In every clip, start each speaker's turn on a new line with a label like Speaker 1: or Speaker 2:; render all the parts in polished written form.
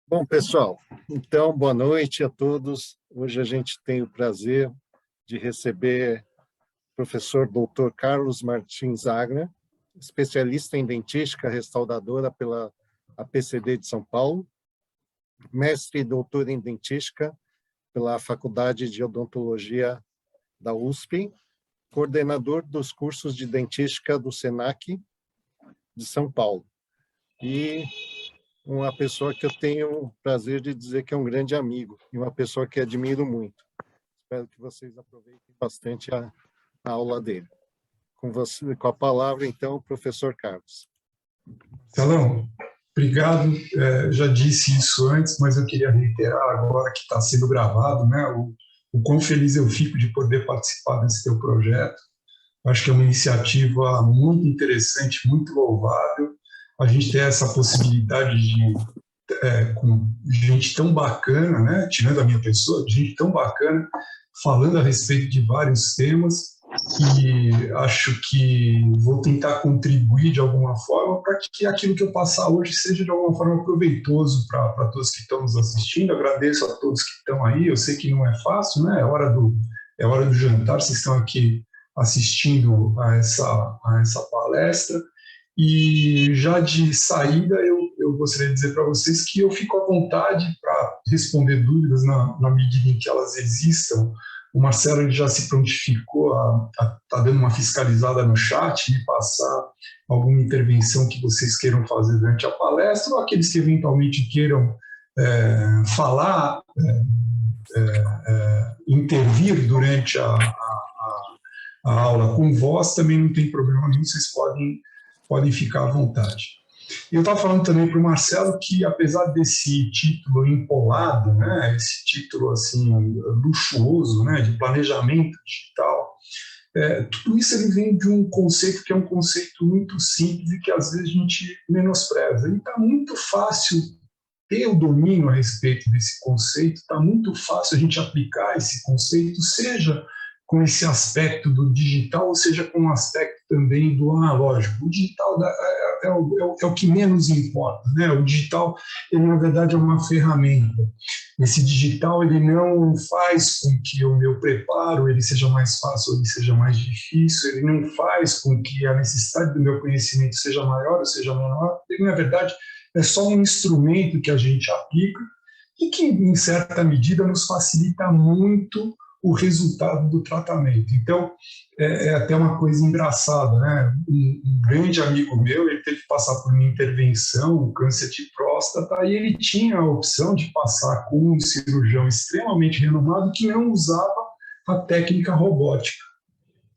Speaker 1: Bom, pessoal, então, boa noite a todos. Hoje a gente tem o prazer de receber o professor Dr. Carlos Martins Agra, especialista em dentística restauradora pela APCD de São Paulo, mestre e doutor em dentística pela Faculdade de Odontologia da USP, coordenador dos cursos de dentística do SENAC de São Paulo. E uma pessoa que eu tenho o prazer de dizer que é um grande amigo e uma pessoa que admiro muito. Espero que vocês aproveitem bastante a aula dele. Com a palavra, então, o professor Carlos.
Speaker 2: Salão, obrigado. Já disse isso antes, mas eu queria reiterar agora que está sendo gravado, né? O quão feliz eu fico de poder participar desse teu projeto. Acho que é uma iniciativa muito interessante, muito louvável. A gente ter essa possibilidade de, com gente tão bacana, né? Tirando a minha pessoa, gente tão bacana, falando a respeito de vários temas. E acho que vou tentar contribuir de alguma forma para que aquilo que eu passar hoje seja de alguma forma proveitoso para todos que estão nos assistindo. Agradeço a todos que estão aí. Eu sei que não é fácil, né? É hora do jantar. Vocês estão aqui assistindo a essa palestra. E já de saída, eu gostaria de dizer para vocês que eu fico à vontade para responder dúvidas na medida em que elas existam. O Marcelo ele já se prontificou tá dando uma fiscalizada no chat e passar alguma intervenção que vocês queiram fazer durante a palestra, ou aqueles que eventualmente queiram falar, intervir durante a aula com voz, também não tem problema nenhum, vocês podem ficar à vontade. E eu estava falando também para o Marcelo que, apesar desse título empolado, né, esse título assim luxuoso, né, de planejamento digital, tudo isso ele vem de um conceito que é um conceito muito simples e que às vezes a gente menospreza. E está muito fácil ter o domínio a respeito desse conceito, está muito fácil a gente aplicar esse conceito, seja com esse aspecto do digital, ou seja com o aspecto também do analógico. O digital é o que menos importa, né? O digital, ele na verdade é uma ferramenta. Esse digital, ele não faz com que o meu preparo ele seja mais fácil ou ele seja mais difícil, ele não faz com que a necessidade do meu conhecimento seja maior ou seja menor, ele na verdade é só um instrumento que a gente aplica e que, em certa medida, nos facilita muito o resultado do tratamento. Então, é até uma coisa engraçada, né? Um grande amigo meu, ele teve que passar por uma intervenção, um câncer de próstata, e ele tinha a opção de passar com um cirurgião extremamente renomado que não usava a técnica robótica.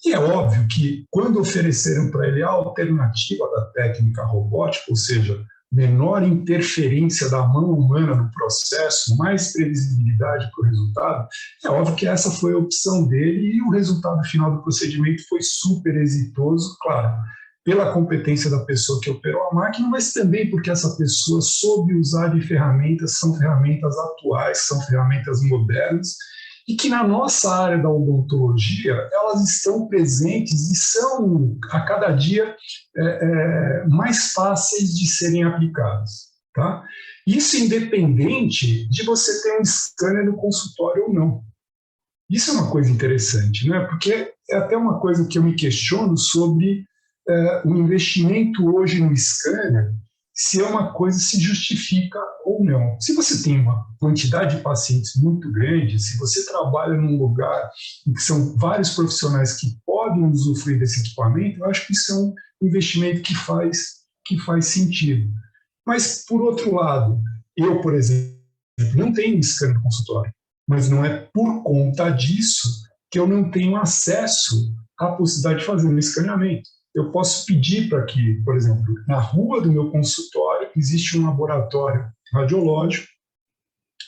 Speaker 2: E é óbvio que, quando ofereceram para ele a alternativa da técnica robótica, ou seja, menor interferência da mão humana no processo, mais previsibilidade para o resultado, é óbvio que essa foi a opção dele e o resultado final do procedimento foi super exitoso, claro, pela competência da pessoa que operou a máquina, mas também porque essa pessoa soube usar de ferramentas, são ferramentas atuais, são ferramentas modernas, e que na nossa área da odontologia, elas estão presentes e são, a cada dia, mais fáceis de serem aplicadas. Tá? Isso independente de você ter um scanner no consultório ou não. Isso é uma coisa interessante, né? Porque é até uma coisa que eu me questiono sobre o investimento hoje no scanner, se é uma coisa se justifica ou não. Se você tem uma quantidade de pacientes muito grande, se você trabalha num lugar em que são vários profissionais que podem usufruir desse equipamento, eu acho que isso é um investimento que faz sentido. Mas, por outro lado, eu, por exemplo, não tenho scanner no consultório, mas não é por conta disso que eu não tenho acesso à possibilidade de fazer um escaneamento. Eu posso pedir para que, por exemplo, na rua do meu consultório existe um laboratório radiológico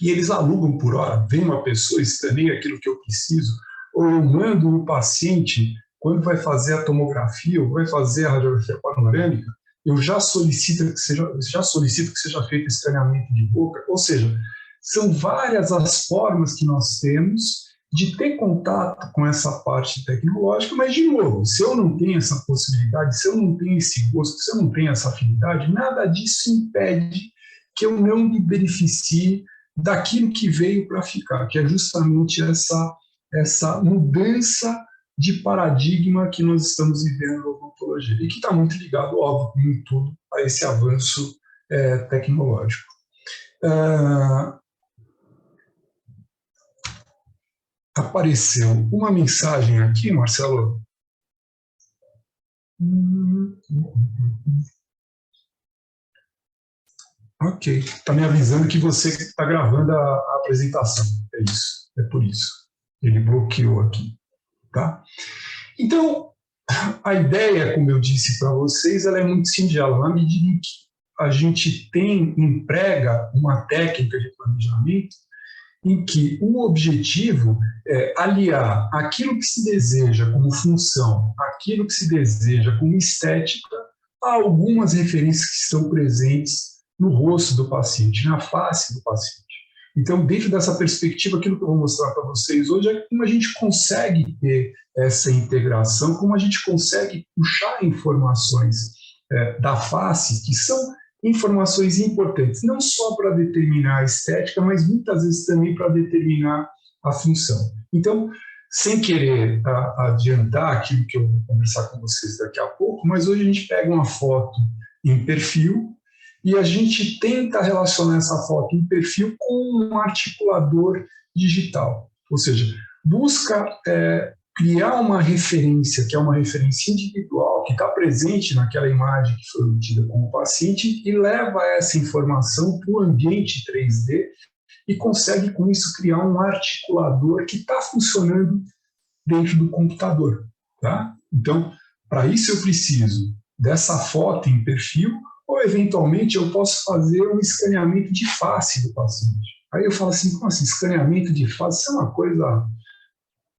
Speaker 2: e eles alugam por hora. Vem uma pessoa, escaneia aquilo que eu preciso, ou eu mando o paciente, quando vai fazer a tomografia ou vai fazer a radiografia panorâmica, eu já solicito que seja feito escaneamento de boca. Ou seja, são várias as formas que nós temos de ter contato com essa parte tecnológica, mas, de novo, se eu não tenho essa possibilidade, se eu não tenho esse gosto, se eu não tenho essa afinidade, nada disso impede que eu não me beneficie daquilo que veio para ficar, que é justamente essa mudança de paradigma que nós estamos vivendo na odontologia, e que está muito ligado, óbvio, como em tudo, a esse avanço tecnológico. Apareceu uma mensagem aqui, Marcelo. Ok, está me avisando que você está gravando a apresentação. É isso, é por isso. Ele bloqueou aqui, tá? Então, a ideia, como eu disse para vocês, ela é muito singela. Na medida em que a gente emprega uma técnica de planejamento em que o objetivo é aliar aquilo que se deseja como função, aquilo que se deseja como estética, a algumas referências que estão presentes no rosto do paciente, na face do paciente. Então, dentro dessa perspectiva, aquilo que eu vou mostrar para vocês hoje é como a gente consegue ter essa integração, como a gente consegue puxar informações da face, que são informações importantes, não só para determinar a estética, mas muitas vezes também para determinar a função. Então, sem querer adiantar aquilo que eu vou conversar com vocês daqui a pouco, mas hoje a gente pega uma foto em perfil e a gente tenta relacionar essa foto em perfil com um articulador digital, ou seja, busca criar uma referência, que é uma referência individual, que está presente naquela imagem que foi obtida como paciente, e leva essa informação para o ambiente 3D e consegue, com isso, criar um articulador que está funcionando dentro do computador. Tá? Então, para isso eu preciso dessa foto em perfil, ou, eventualmente, eu posso fazer um escaneamento de face do paciente. Aí eu falo assim, como assim, escaneamento de face? Isso é uma coisa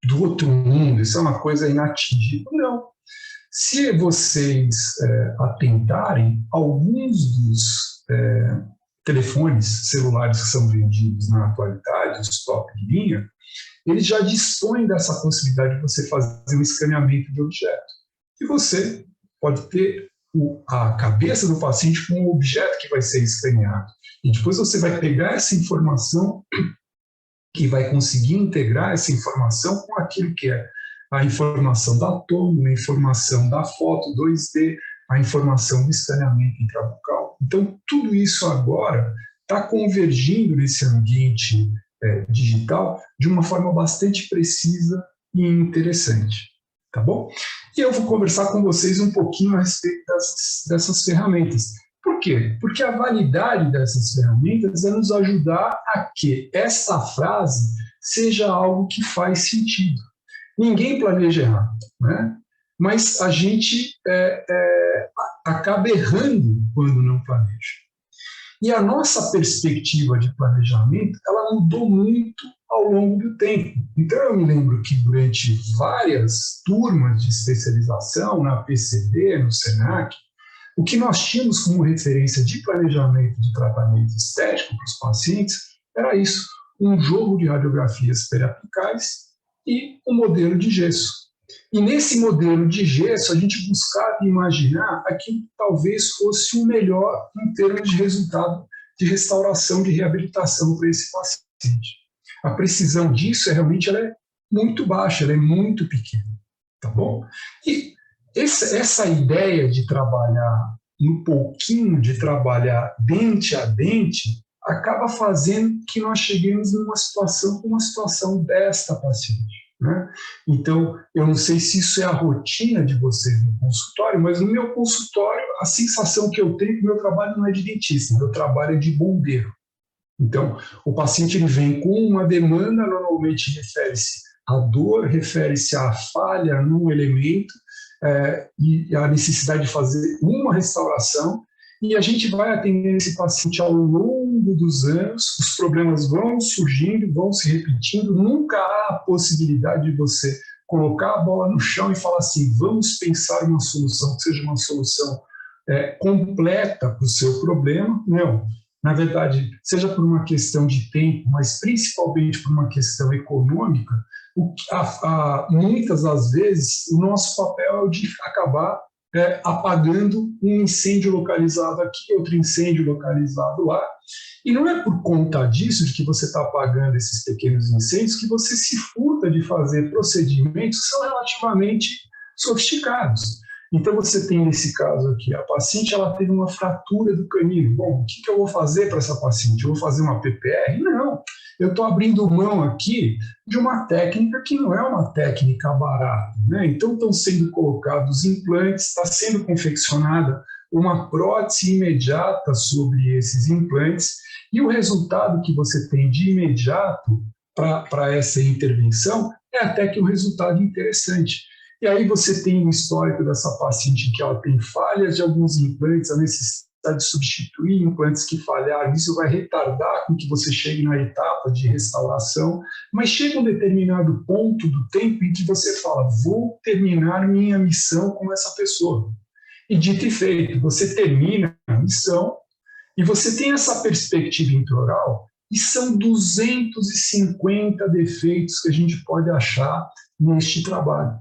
Speaker 2: do outro mundo, isso é uma coisa inatingível. Não. Se vocês atentarem, alguns dos telefones celulares que são vendidos na atualidade, os top de linha, eles já dispõem dessa possibilidade de você fazer um escaneamento de objeto. E você pode ter a cabeça do paciente com o objeto que vai ser escaneado. E depois você vai pegar essa informação que vai conseguir integrar essa informação com aquilo que é a informação da tomo, a informação da foto 2D, a informação do escaneamento intrabucal. Então, tudo isso agora está convergindo nesse ambiente digital de uma forma bastante precisa e interessante. Tá bom? E eu vou conversar com vocês um pouquinho a respeito dessas ferramentas. Por quê? Porque a validade dessas ferramentas é nos ajudar a que essa frase seja algo que faz sentido. Ninguém planeja errado, né? Mas a gente acaba errando quando não planeja. E a nossa perspectiva de planejamento, ela mudou muito ao longo do tempo. Então, eu me lembro que durante várias turmas de especialização, na PCD, no SENAC, o que nós tínhamos como referência de planejamento de tratamento estético para os pacientes era isso, um jogo de radiografias periapicais e um modelo de gesso. E nesse modelo de gesso, a gente buscava imaginar aquilo que talvez fosse o melhor em termos de resultado de restauração, de reabilitação para esse paciente. A precisão disso realmente ela é muito baixa, ela é muito pequena. Tá bom? E essa ideia de trabalhar no pouquinho, de trabalhar dente a dente, acaba fazendo que nós cheguemos numa situação como a situação desta paciente. Né? Então, eu não sei se isso é a rotina de vocês no consultório, mas no meu consultório, a sensação que eu tenho é que o meu trabalho não é de dentista, meu trabalho é de bombeiro. Então, o paciente ele vem com uma demanda, normalmente refere-se à dor, refere-se à falha num elemento, e a necessidade de fazer uma restauração, e a gente vai atendendo esse paciente ao longo dos anos, os problemas vão surgindo, vão se repetindo, nunca há a possibilidade de você colocar a bola no chão e falar assim, vamos pensar uma solução que seja uma solução completa para o seu problema. Não, na verdade, seja por uma questão de tempo, mas principalmente por uma questão econômica, muitas das vezes o nosso papel é o de acabar apagando um incêndio localizado aqui, outro incêndio localizado lá. E não é por conta disso, de que você está apagando esses pequenos incêndios, que você se furta de fazer procedimentos que são relativamente sofisticados. Então, você tem nesse caso aqui, a paciente ela teve uma fratura do canino. Bom, o que eu vou fazer para essa paciente? Eu vou fazer uma PPR? Não. Eu estou abrindo mão aqui de uma técnica que não é uma técnica barata, né? Então, estão sendo colocados implantes, está sendo confeccionada uma prótese imediata sobre esses implantes, e o resultado que você tem de imediato para essa intervenção é até que um resultado interessante. E aí você tem um histórico dessa paciente que ela tem falhas de alguns implantes, a necessidade de substituir implantes que falharam, isso vai retardar com que você chegue na etapa de restauração, mas chega um determinado ponto do tempo em que você fala, vou terminar minha missão com essa pessoa. E dito e feito, você termina a missão e você tem essa perspectiva intraoral e são 250 defeitos que a gente pode achar neste trabalho.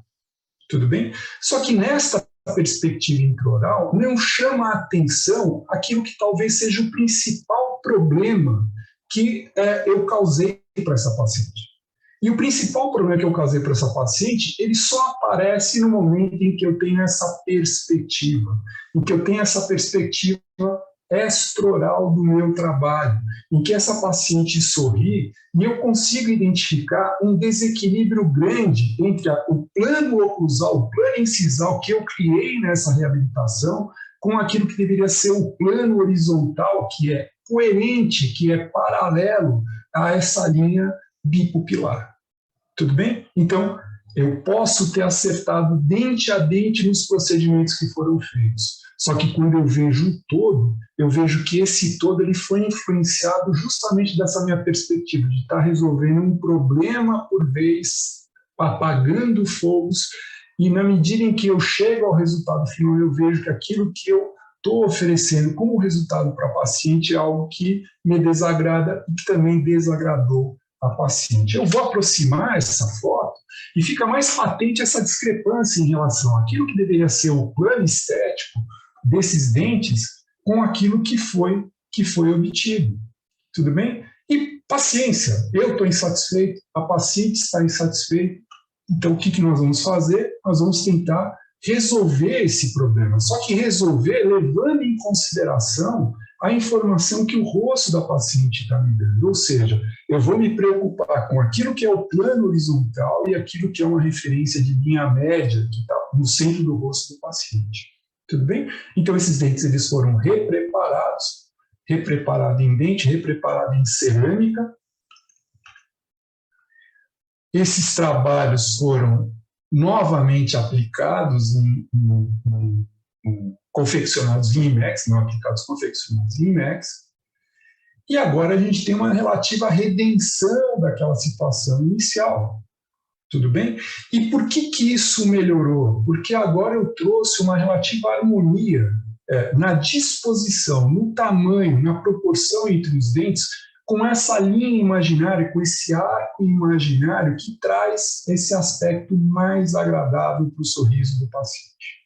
Speaker 2: Tudo bem? Só que nesta perspectiva intraoral não chama a atenção aquilo que talvez seja o principal problema que eu causei para essa paciente. E o principal problema que eu causei para essa paciente, ele só aparece no momento em que eu tenho essa perspectiva, em que eu tenho essa perspectiva extraoral do meu trabalho, em que essa paciente sorri e eu consigo identificar um desequilíbrio grande entre o plano oclusal, o plano incisal que eu criei nessa reabilitação, com aquilo que deveria ser o plano horizontal, que é coerente, que é paralelo a essa linha bipupilar. Tudo bem? Então, eu posso ter acertado dente a dente nos procedimentos que foram feitos. Só que quando eu vejo o todo, eu vejo que esse todo ele foi influenciado justamente dessa minha perspectiva, de estar resolvendo um problema por vez, apagando fogos, e na medida em que eu chego ao resultado final, eu vejo que aquilo que eu estou oferecendo como resultado para a paciente é algo que me desagrada e que também desagradou a paciente. Eu vou aproximar essa foto e fica mais patente essa discrepância em relação àquilo que deveria ser o plano estético desses dentes com aquilo que foi obtido. Tudo bem? E paciência, eu estou insatisfeito, a paciente está insatisfeita, então o que nós vamos fazer? Nós vamos tentar resolver esse problema, só que resolver levando em consideração a informação que o rosto da paciente está me dando, ou seja, eu vou me preocupar com aquilo que é o plano horizontal e aquilo que é uma referência de linha média que está no centro do rosto do paciente. Tudo bem? Então, esses dentes eles foram repreparados, repreparado em dente, repreparado em cerâmica. Esses trabalhos foram novamente aplicados confeccionados em IMEX, não aplicados, confeccionados em IMEX. E agora a gente tem uma relativa redenção daquela situação inicial. Tudo bem? E por que isso melhorou? Porque agora eu trouxe uma relativa harmonia na disposição, no tamanho, na proporção entre os dentes, com essa linha imaginária, com esse arco imaginário que traz esse aspecto mais agradável para o sorriso do paciente.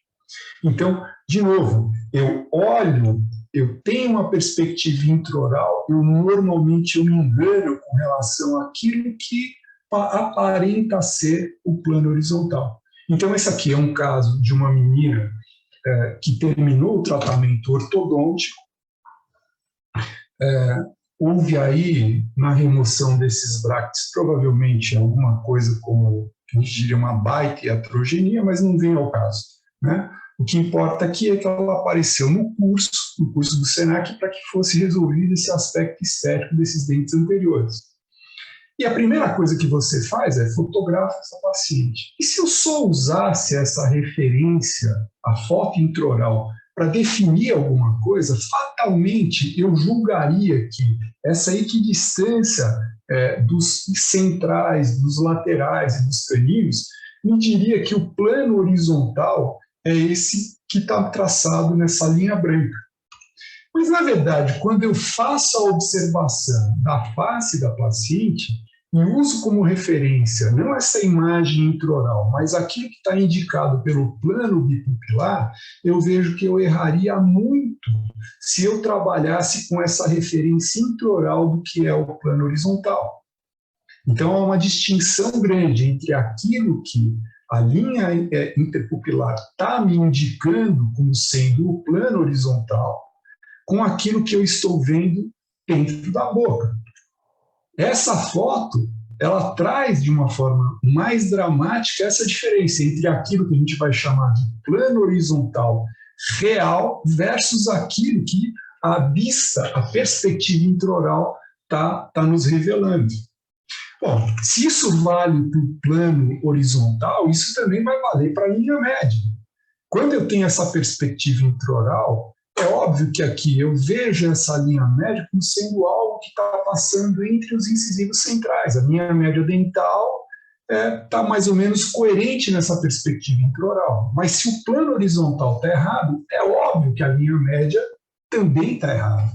Speaker 2: Então, de novo, eu olho, eu tenho uma perspectiva intraoral, normalmente eu me engano com relação àquilo que aparenta ser o plano horizontal. Então, esse aqui é um caso de uma menina que terminou o tratamento ortodôntico, houve aí, na remoção desses bractes, provavelmente alguma coisa como, a gente diria, uma baitiatrogenia, mas não vem ao caso, né? O que importa aqui é que ela apareceu no curso do SENAC, para que fosse resolvido esse aspecto estético desses dentes anteriores. E a primeira coisa que você faz é fotografar essa paciente. E se eu só usasse essa referência, a foto intraoral, para definir alguma coisa, fatalmente eu julgaria que essa equidistância dos centrais, dos laterais e dos caninos me diria que o plano horizontal é esse que está traçado nessa linha branca. Mas, na verdade, quando eu faço a observação da face da paciente, e uso como referência não essa imagem intraoral, mas aquilo que está indicado pelo plano bipupilar, eu vejo que eu erraria muito se eu trabalhasse com essa referência intraoral do que é o plano horizontal. Então, há uma distinção grande entre aquilo que a linha interpupilar está me indicando como sendo o plano horizontal, com aquilo que eu estou vendo dentro da boca. Essa foto, ela traz de uma forma mais dramática essa diferença entre aquilo que a gente vai chamar de plano horizontal real versus aquilo que a vista, a perspectiva intraoral está nos revelando. Bom, se isso vale para o plano horizontal, isso também vai valer para a linha média. Quando eu tenho essa perspectiva intraoral, é óbvio que aqui eu vejo essa linha média como sendo algo que está passando entre os incisivos centrais. A linha média dental está mais ou menos coerente nessa perspectiva intraoral. Mas se o plano horizontal está errado, é óbvio que a linha média também está errada.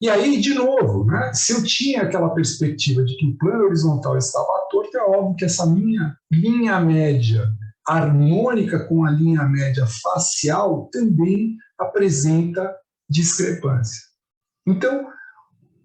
Speaker 2: E aí, de novo, né, se eu tinha aquela perspectiva de que o plano horizontal estava torto, é óbvio que essa minha linha média harmônica com a linha média facial também apresenta discrepância. Então,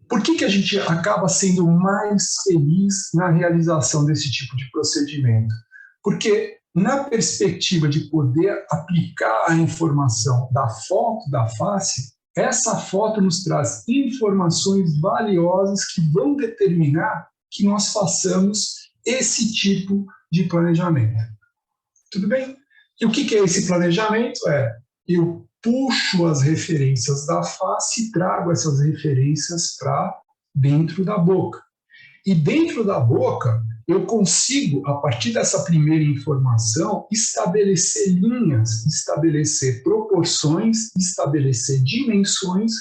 Speaker 2: por que a gente acaba sendo mais feliz na realização desse tipo de procedimento? Porque na perspectiva de poder aplicar a informação da foto da face, essa foto nos traz informações valiosas que vão determinar que nós façamos esse tipo de planejamento. Tudo bem? E o que é esse planejamento? Eu puxo as referências da face e trago essas referências para dentro da boca. E dentro da boca, eu consigo, a partir dessa primeira informação, estabelecer linhas, estabelecer proporções, estabelecer dimensões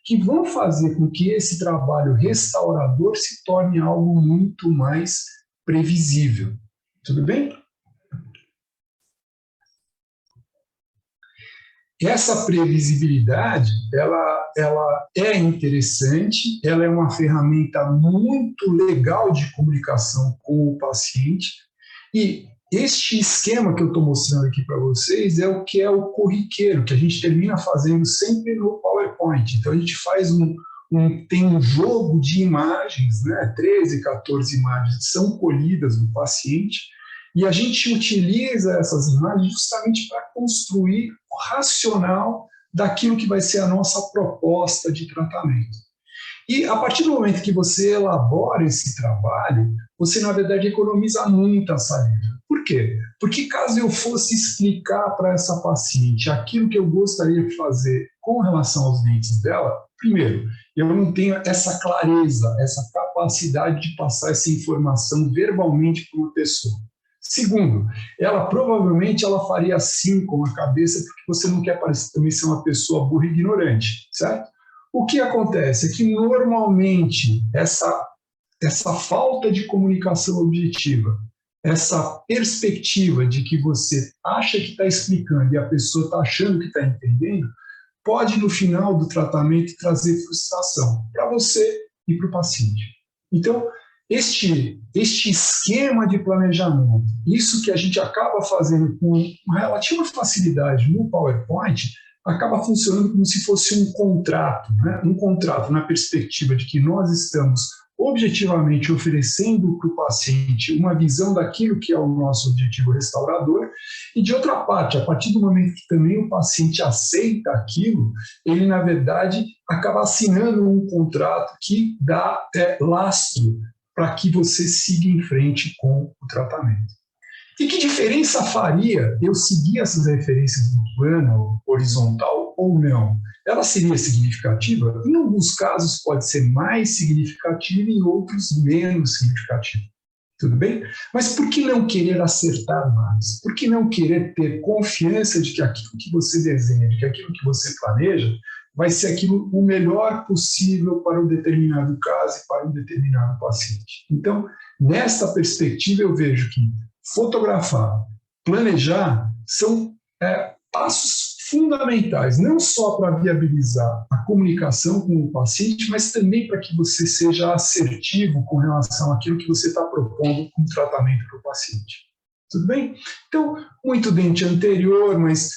Speaker 2: que vão fazer com que esse trabalho restaurador se torne algo muito mais previsível. Tudo bem? Essa previsibilidade, ela é interessante, ela é uma ferramenta muito legal de comunicação com o paciente, e este esquema que eu estou mostrando aqui para vocês é o que é o corriqueiro, que a gente termina fazendo sempre no PowerPoint. Então, a gente faz tem um jogo de imagens, né? 13, 14 imagens que são colhidas do paciente, e a gente utiliza essas imagens justamente para construir o racional daquilo que vai ser a nossa proposta de tratamento. E a partir do momento que você elabora esse trabalho, você, na verdade, economiza muita saliva. Por quê? Porque caso eu fosse explicar para essa paciente aquilo que eu gostaria de fazer com relação aos dentes dela, primeiro, eu não tenho essa clareza, essa capacidade de passar essa informação verbalmente para uma pessoa. Segundo, ela provavelmente faria assim com a cabeça, porque você não quer parecer também ser uma pessoa burra e ignorante, certo? O que acontece é que normalmente essa falta de comunicação objetiva, essa perspectiva de que você acha que está explicando e a pessoa está achando que está entendendo, pode no final do tratamento trazer frustração para você e para o paciente. Então, este esquema de planejamento, isso que a gente acaba fazendo com relativa facilidade no PowerPoint, acaba funcionando como se fosse um contrato, né? Um contrato na perspectiva de que nós estamos objetivamente oferecendo para o paciente uma visão daquilo que é o nosso objetivo restaurador, e de outra parte, a partir do momento que também o paciente aceita aquilo, ele, na verdade, acaba assinando um contrato que dá lastro para que você siga em frente com o tratamento. E que diferença faria eu seguir essas referências do plano horizontal ou não? Ela seria significativa? Em alguns casos pode ser mais significativa, em outros menos significativa. Tudo bem? Mas por que não querer acertar mais? Por que não querer ter confiança de que aquilo que você desenha, de que aquilo que você planeja, vai ser aquilo o melhor possível para um determinado caso e para um determinado paciente? Então, nesta perspectiva, eu vejo que fotografar, planejar, são passos fundamentais, não só para viabilizar a comunicação com o paciente, mas também para que você seja assertivo com relação àquilo que você está propondo como tratamento para o paciente. Tudo bem? Então, muito dente anterior, mas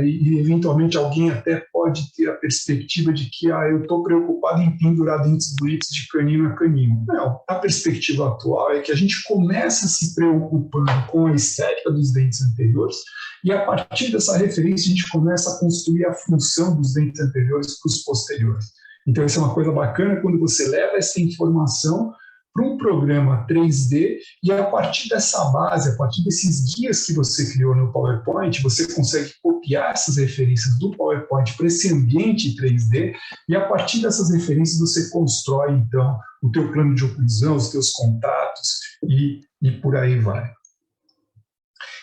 Speaker 2: e eventualmente alguém até pode ter a perspectiva de que eu estou preocupado em pendurar dentes bonitos de canino a canino. Não, a perspectiva atual é que a gente começa se preocupando com a estética dos dentes anteriores e a partir dessa referência a gente começa a construir a função dos dentes anteriores para os posteriores. Então isso é uma coisa bacana quando você leva essa informação para um programa 3D e a partir dessa base, a partir desses guias que você criou no PowerPoint, você consegue copiar essas referências do PowerPoint para esse ambiente 3D e a partir dessas referências você constrói, então, o teu plano de oclusão, os teus contatos e por aí vai.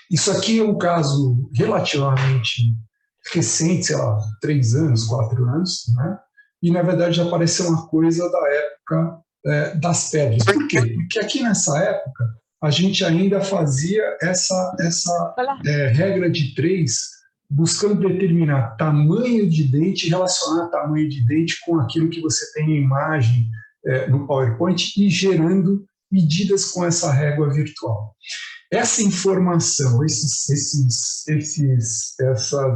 Speaker 2: Isso aqui é um caso relativamente recente, sei lá, 3 anos, 4 anos, né? E, na verdade, já pareceu uma coisa da época das pedras. Por quê? Porque aqui nessa época a gente ainda fazia essa regra de 3, buscando determinar tamanho de dente, relacionar tamanho de dente com aquilo que você tem em imagem no PowerPoint e gerando medidas com essa régua virtual. Essa informação, essas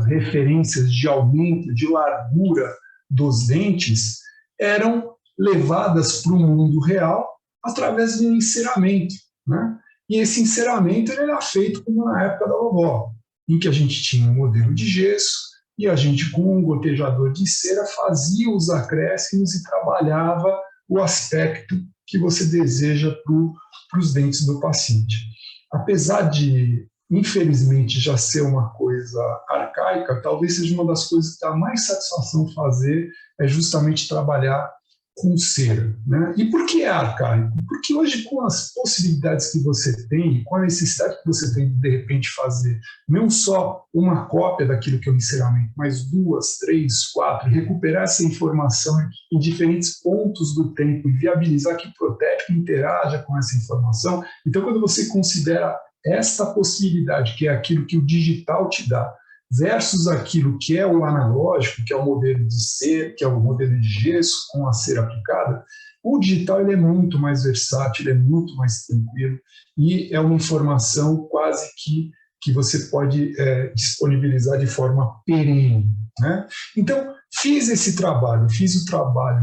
Speaker 2: referências de aumento, de largura dos dentes eram levadas para o mundo real através de um enceramento, né? E esse enceramento ele era feito como na época da vovó, em que a gente tinha um modelo de gesso e a gente com um gotejador de cera fazia os acréscimos e trabalhava o aspecto que você deseja para os dentes do paciente. Apesar de, infelizmente, já ser uma coisa arcaica, talvez seja uma das coisas que dá mais satisfação fazer é justamente trabalhar com cera, né? E por que é arcaico? Porque hoje, com as possibilidades que você tem, com a necessidade que você tem de repente fazer não só uma cópia daquilo que é o enceramento, mas 2, 3, 4, recuperar essa informação em diferentes pontos do tempo e viabilizar que o protético interaja com essa informação. Então, quando você considera esta possibilidade, que é aquilo que o digital te dá, versus aquilo que é o analógico, que é o modelo de cera, que é o modelo de gesso com a cera aplicada, o digital ele é muito mais versátil, ele é muito mais tranquilo e é uma informação quase que você pode disponibilizar de forma perene, né? Então, fiz o trabalho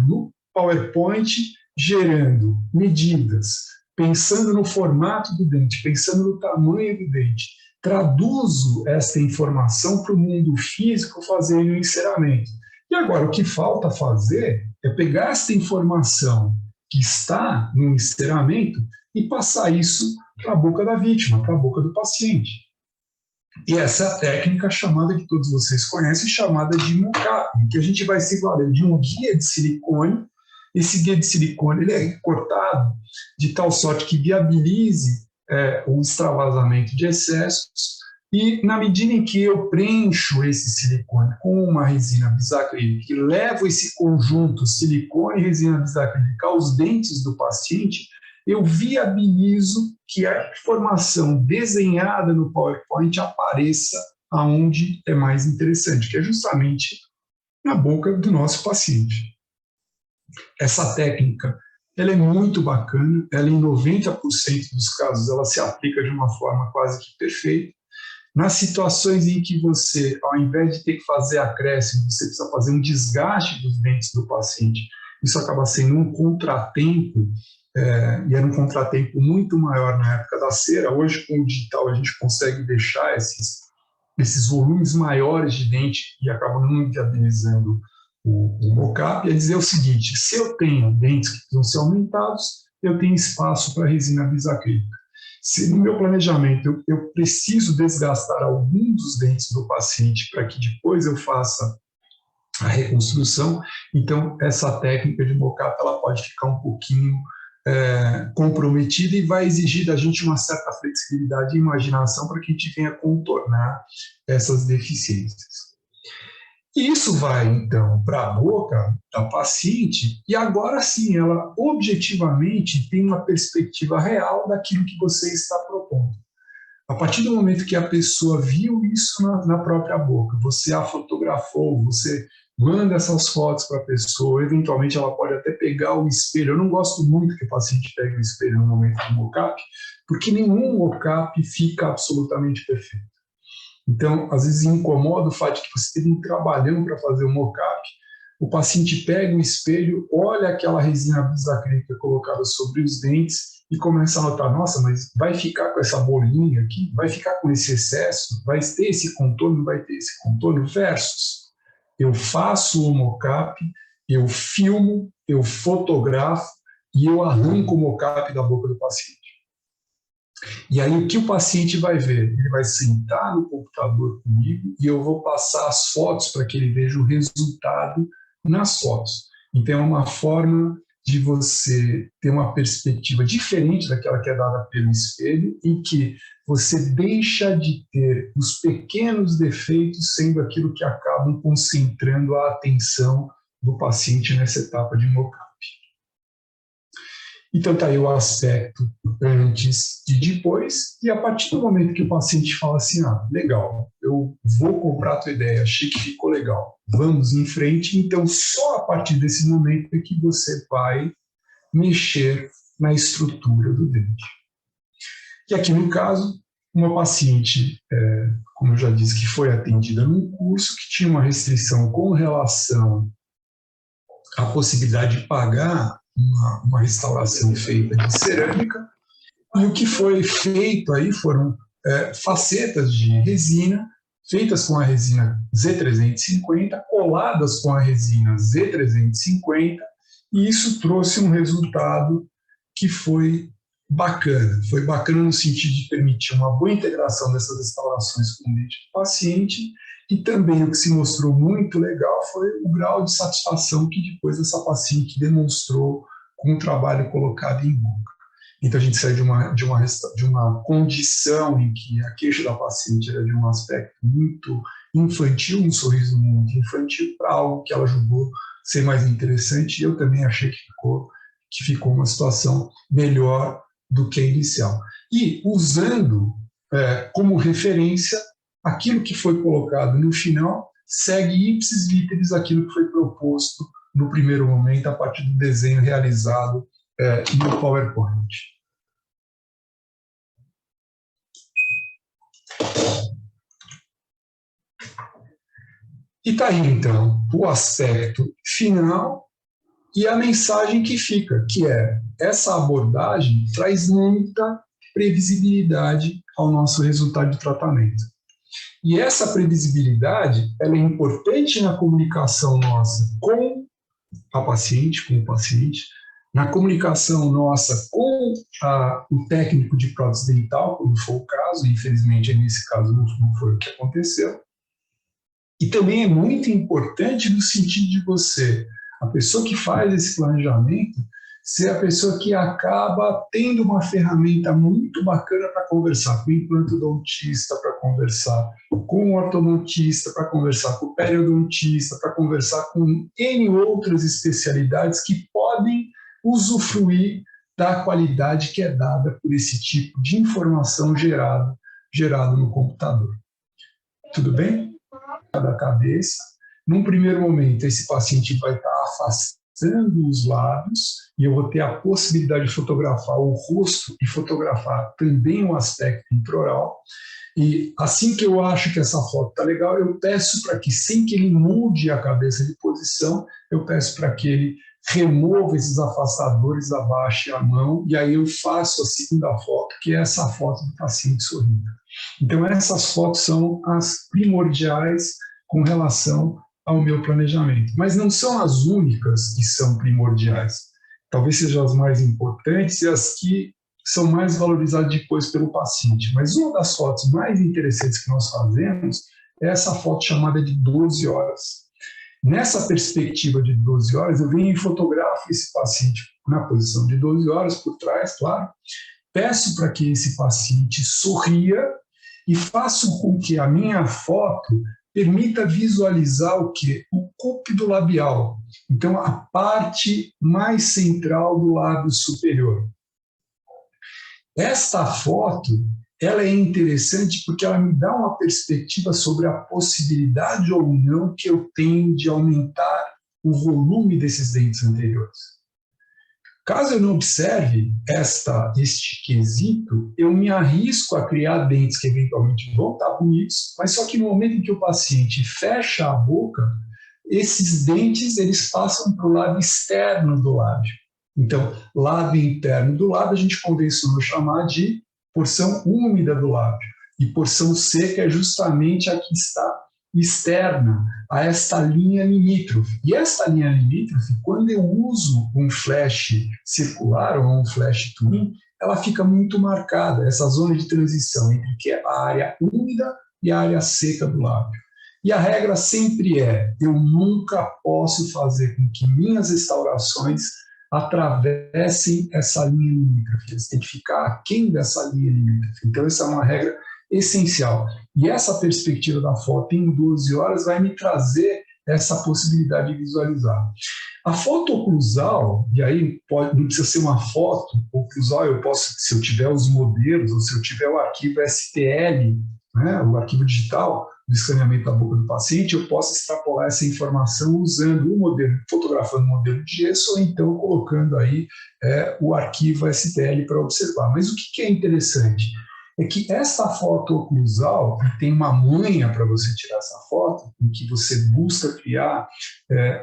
Speaker 2: no PowerPoint, gerando medidas, pensando no formato do dente, pensando no tamanho do dente, traduzo esta informação para o mundo físico fazendo o enceramento. E agora o que falta fazer é pegar esta informação que está no enceramento e passar isso para a boca da vítima, para a boca do paciente. E essa é a técnica chamada, que todos vocês conhecem, chamada de mocap, que a gente vai se valer de um guia de silicone. Esse guia de silicone ele é cortado de tal sorte que viabilize o extravasamento de excessos, e na medida em que eu preencho esse silicone com uma resina bisacrílica e levo esse conjunto silicone e resina bisacrílica aos dentes do paciente, eu viabilizo que a informação desenhada no PowerPoint apareça aonde é mais interessante, que é justamente na boca do nosso paciente. Essa técnica ela é muito bacana, ela em 90% dos casos ela se aplica de uma forma quase que perfeita. Nas situações em que você, ao invés de ter que fazer acréscimo, você precisa fazer um desgaste dos dentes do paciente, isso acaba sendo um contratempo, e era um contratempo muito maior na época da cera. Hoje, com o digital, a gente consegue deixar esses volumes maiores de dente e acaba não viabilizando o mocap. É dizer o seguinte: se eu tenho dentes que precisam ser aumentados, eu tenho espaço para resina bisacrílica. Se no meu planejamento eu preciso desgastar algum dos dentes do paciente para que depois eu faça a reconstrução, então essa técnica de mocap ela pode ficar um pouquinho comprometida e vai exigir da gente uma certa flexibilidade e imaginação para que a gente venha contornar essas deficiências. E isso vai, então, para a boca da paciente e agora sim, ela objetivamente tem uma perspectiva real daquilo que você está propondo. A partir do momento que a pessoa viu isso na própria boca, você a fotografou, você manda essas fotos para a pessoa, eventualmente ela pode até pegar o espelho. Eu não gosto muito que o paciente pegue o espelho no momento do mockup, porque nenhum mockup fica absolutamente perfeito. Então, às vezes incomoda o fato de que você teve um trabalhão para fazer o mockup, o paciente pega um espelho, olha aquela resina bisacrílica colocada sobre os dentes e começa a notar, nossa, mas vai ficar com essa bolinha aqui? Vai ficar com esse excesso? Vai ter esse contorno? Não vai ter esse contorno? Versus, eu faço o mockup, eu filmo, eu fotografo e eu arranco o mockup da boca do paciente. E aí o que o paciente vai ver? Ele vai sentar no computador comigo e eu vou passar as fotos para que ele veja o resultado nas fotos. Então é uma forma de você ter uma perspectiva diferente daquela que é dada pelo espelho, em que você deixa de ter os pequenos defeitos sendo aquilo que acabam concentrando a atenção do paciente nessa etapa de mockup. Então está aí o aspecto antes e depois, e a partir do momento que o paciente fala assim, legal, eu vou comprar a tua ideia, achei que ficou legal, vamos em frente, então só a partir desse momento é que você vai mexer na estrutura do dente. E aqui no caso, uma paciente, como eu já disse, que foi atendida num curso, que tinha uma restrição com relação à possibilidade de pagar uma restauração feita de cerâmica, e o que foi feito aí foram facetas de resina, feitas com a resina Z350, coladas com a resina Z350, e isso trouxe um resultado que foi bacana. Foi bacana no sentido de permitir uma boa integração dessas restaurações com o dente do paciente, e também o que se mostrou muito legal foi o grau de satisfação que depois essa paciente demonstrou com o trabalho colocado em boca. Então a gente sai de uma condição em que a queixa da paciente era de um aspecto muito infantil, um sorriso muito infantil, para algo que ela julgou ser mais interessante, e eu também achei que ficou uma situação melhor do que a inicial. E usando como referência aquilo que foi colocado no final, segue ipsis literis aquilo que foi proposto no primeiro momento, a partir do desenho realizado no PowerPoint. E está aí, então, o aspecto final e a mensagem que fica, que é: essa abordagem traz muita previsibilidade ao nosso resultado de tratamento. E essa previsibilidade, ela é importante na comunicação nossa com a paciente, com o paciente, na comunicação nossa com o técnico de prótese dental, quando for o caso, infelizmente nesse caso não foi o que aconteceu. E também é muito importante no sentido de você, a pessoa que faz esse planejamento, ser a pessoa que acaba tendo uma ferramenta muito bacana para conversar com o implantodontista, para conversar com o ortodontista, para conversar com o periodontista, para conversar com N outras especialidades que podem usufruir da qualidade que é dada por esse tipo de informação gerado no computador. Tudo bem? Da cabeça. Num primeiro momento, esse paciente vai estar afastando os lábios e eu vou ter a possibilidade de fotografar o rosto e fotografar também o aspecto intraoral. E assim que eu acho que essa foto está legal, eu peço para que, sem que ele mude a cabeça de posição, eu peço para que ele remova esses afastadores, abaixe a mão, e aí eu faço a segunda foto, que é essa foto do paciente sorrindo. Então essas fotos são as primordiais com relação ao meu planejamento, mas não são as únicas que são primordiais. Talvez sejam as mais importantes e as que são mais valorizadas depois pelo paciente. Mas uma das fotos mais interessantes que nós fazemos é essa foto chamada de 12 horas. Nessa perspectiva de 12 horas, eu venho e fotografo esse paciente na posição de 12 horas, por trás, claro. Peço para que esse paciente sorria e faço com que a minha foto permita visualizar o quê? O cúpido labial. Então, a parte mais central do lábio superior. Esta foto, ela é interessante porque ela me dá uma perspectiva sobre a possibilidade ou não que eu tenho de aumentar o volume desses dentes anteriores. Caso eu não observe este quesito, eu me arrisco a criar dentes que eventualmente vão estar bonitos, mas só que no momento em que o paciente fecha a boca, esses dentes eles passam para o lado externo do lábio. Então, lado interno do lábio a gente convencionou chamar de porção úmida do lábio, e porção seca é justamente a que está externa a esta linha limítrofe. E esta linha limítrofe, quando eu uso um flash circular ou um flash twin, ela fica muito marcada, essa zona de transição entre que é a área úmida e a área seca do lábio. E a regra sempre é, eu nunca posso fazer com que minhas restaurações atravessem essa linha limítrofe. Eles têm que ficar aquém dessa linha limítrofe. Então, essa é uma regra essencial. E essa perspectiva da foto em 12 horas vai me trazer essa possibilidade de visualizar. A foto oclusal, e aí não precisa ser uma foto oclusal, eu posso, se eu tiver os modelos, ou se eu tiver o arquivo STL, né, o arquivo digital do escaneamento da boca do paciente, eu posso extrapolar essa informação usando o modelo, fotografando o modelo de gesso, ou então colocando aí o arquivo STL para observar. Mas o que é interessante? É que essa foto oclusal tem uma manha para você tirar essa foto, em que você busca criar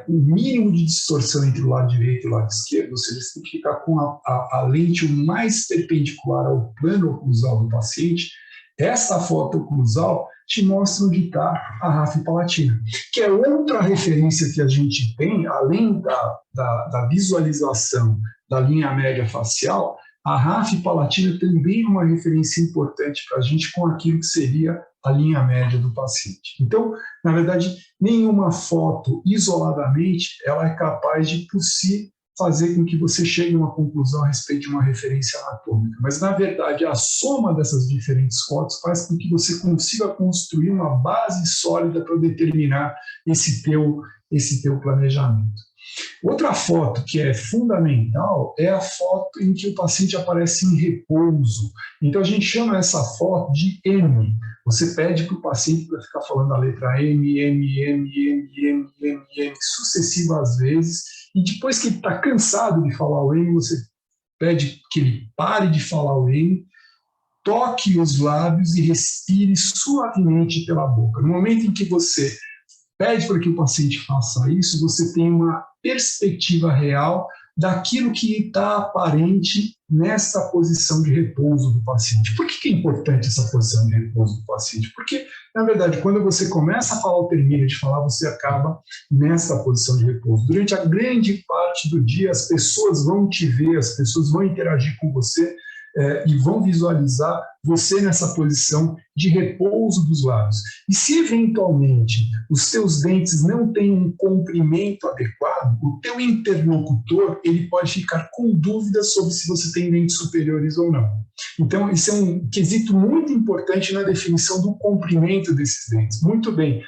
Speaker 2: o mínimo de distorção entre o lado direito e o lado esquerdo, ou seja, você tem que ficar com a lente o mais perpendicular ao plano oclusal do paciente. Essa foto oclusal te mostra onde está a ráfia palatina, que é outra referência que a gente tem, além da visualização da linha média facial. A ráfia palatina também é uma referência importante para a gente com aquilo que seria a linha média do paciente. Então, na verdade, nenhuma foto isoladamente ela é capaz de, por si, fazer com que você chegue a uma conclusão a respeito de uma referência anatômica. Mas, na verdade, a soma dessas diferentes fotos faz com que você consiga construir uma base sólida para determinar esse teu planejamento. Outra foto que é fundamental é a foto em que o paciente aparece em repouso. Então, a gente chama essa foto de M. Você pede para o paciente para ficar falando a letra M, M, M, M, M, M, M, sucessivas vezes, e depois que ele está cansado de falar o M, você pede que ele pare de falar o M, toque os lábios e respire suavemente pela boca. No momento em que você pede para que o paciente faça isso, você tem uma perspectiva real daquilo que está aparente nessa posição de repouso do paciente. Por que é importante essa posição de repouso do paciente? Porque, na verdade, quando você começa a falar ou termina de falar, você acaba nessa posição de repouso. Durante a grande parte do dia, as pessoas vão te ver, as pessoas vão interagir com você, e vão visualizar você nessa posição de repouso dos lábios. E se eventualmente os teus dentes não têm um comprimento adequado, o teu interlocutor ele pode ficar com dúvidas sobre se você tem dentes superiores ou não. Então, isso é um quesito muito importante na definição do comprimento desses dentes. Muito bem.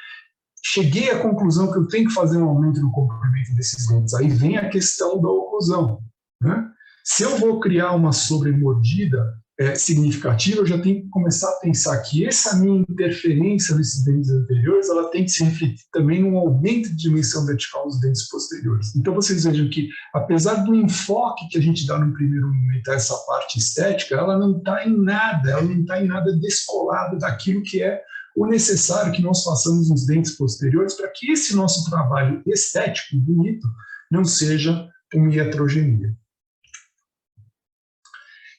Speaker 2: Cheguei à conclusão que eu tenho que fazer um aumento no comprimento desses dentes. Aí vem a questão da oclusão, né? Se eu vou criar uma sobremordida significativa, eu já tenho que começar a pensar que essa minha interferência nesses dentes anteriores, ela tem que se refletir também num aumento de dimensão vertical dos dentes posteriores. Então, vocês vejam que, apesar do enfoque que a gente dá no primeiro momento a essa parte estética, ela não está em nada descolada daquilo que é o necessário que nós façamos nos dentes posteriores para que esse nosso trabalho estético, bonito, não seja uma iatrogenia.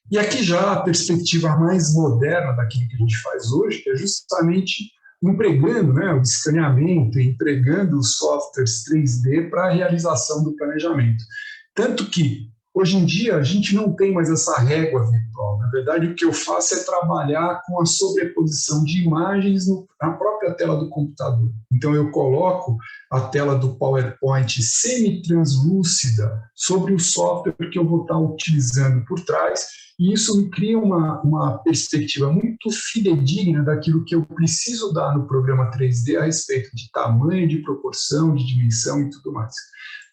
Speaker 2: E aqui já a perspectiva mais moderna daquilo que a gente faz hoje, que é justamente empregando o escaneamento, empregando os softwares 3D para a realização do planejamento. Tanto que, hoje em dia, a gente não tem mais essa régua virtual. Na verdade, o que eu faço é trabalhar com a sobreposição de imagens na própria tela do computador. Então, eu coloco a tela do PowerPoint semi-translúcida sobre o software que eu vou estar utilizando por trás, e isso me cria uma perspectiva muito fidedigna daquilo que eu preciso dar no programa 3D a respeito de tamanho, de proporção, de dimensão e tudo mais.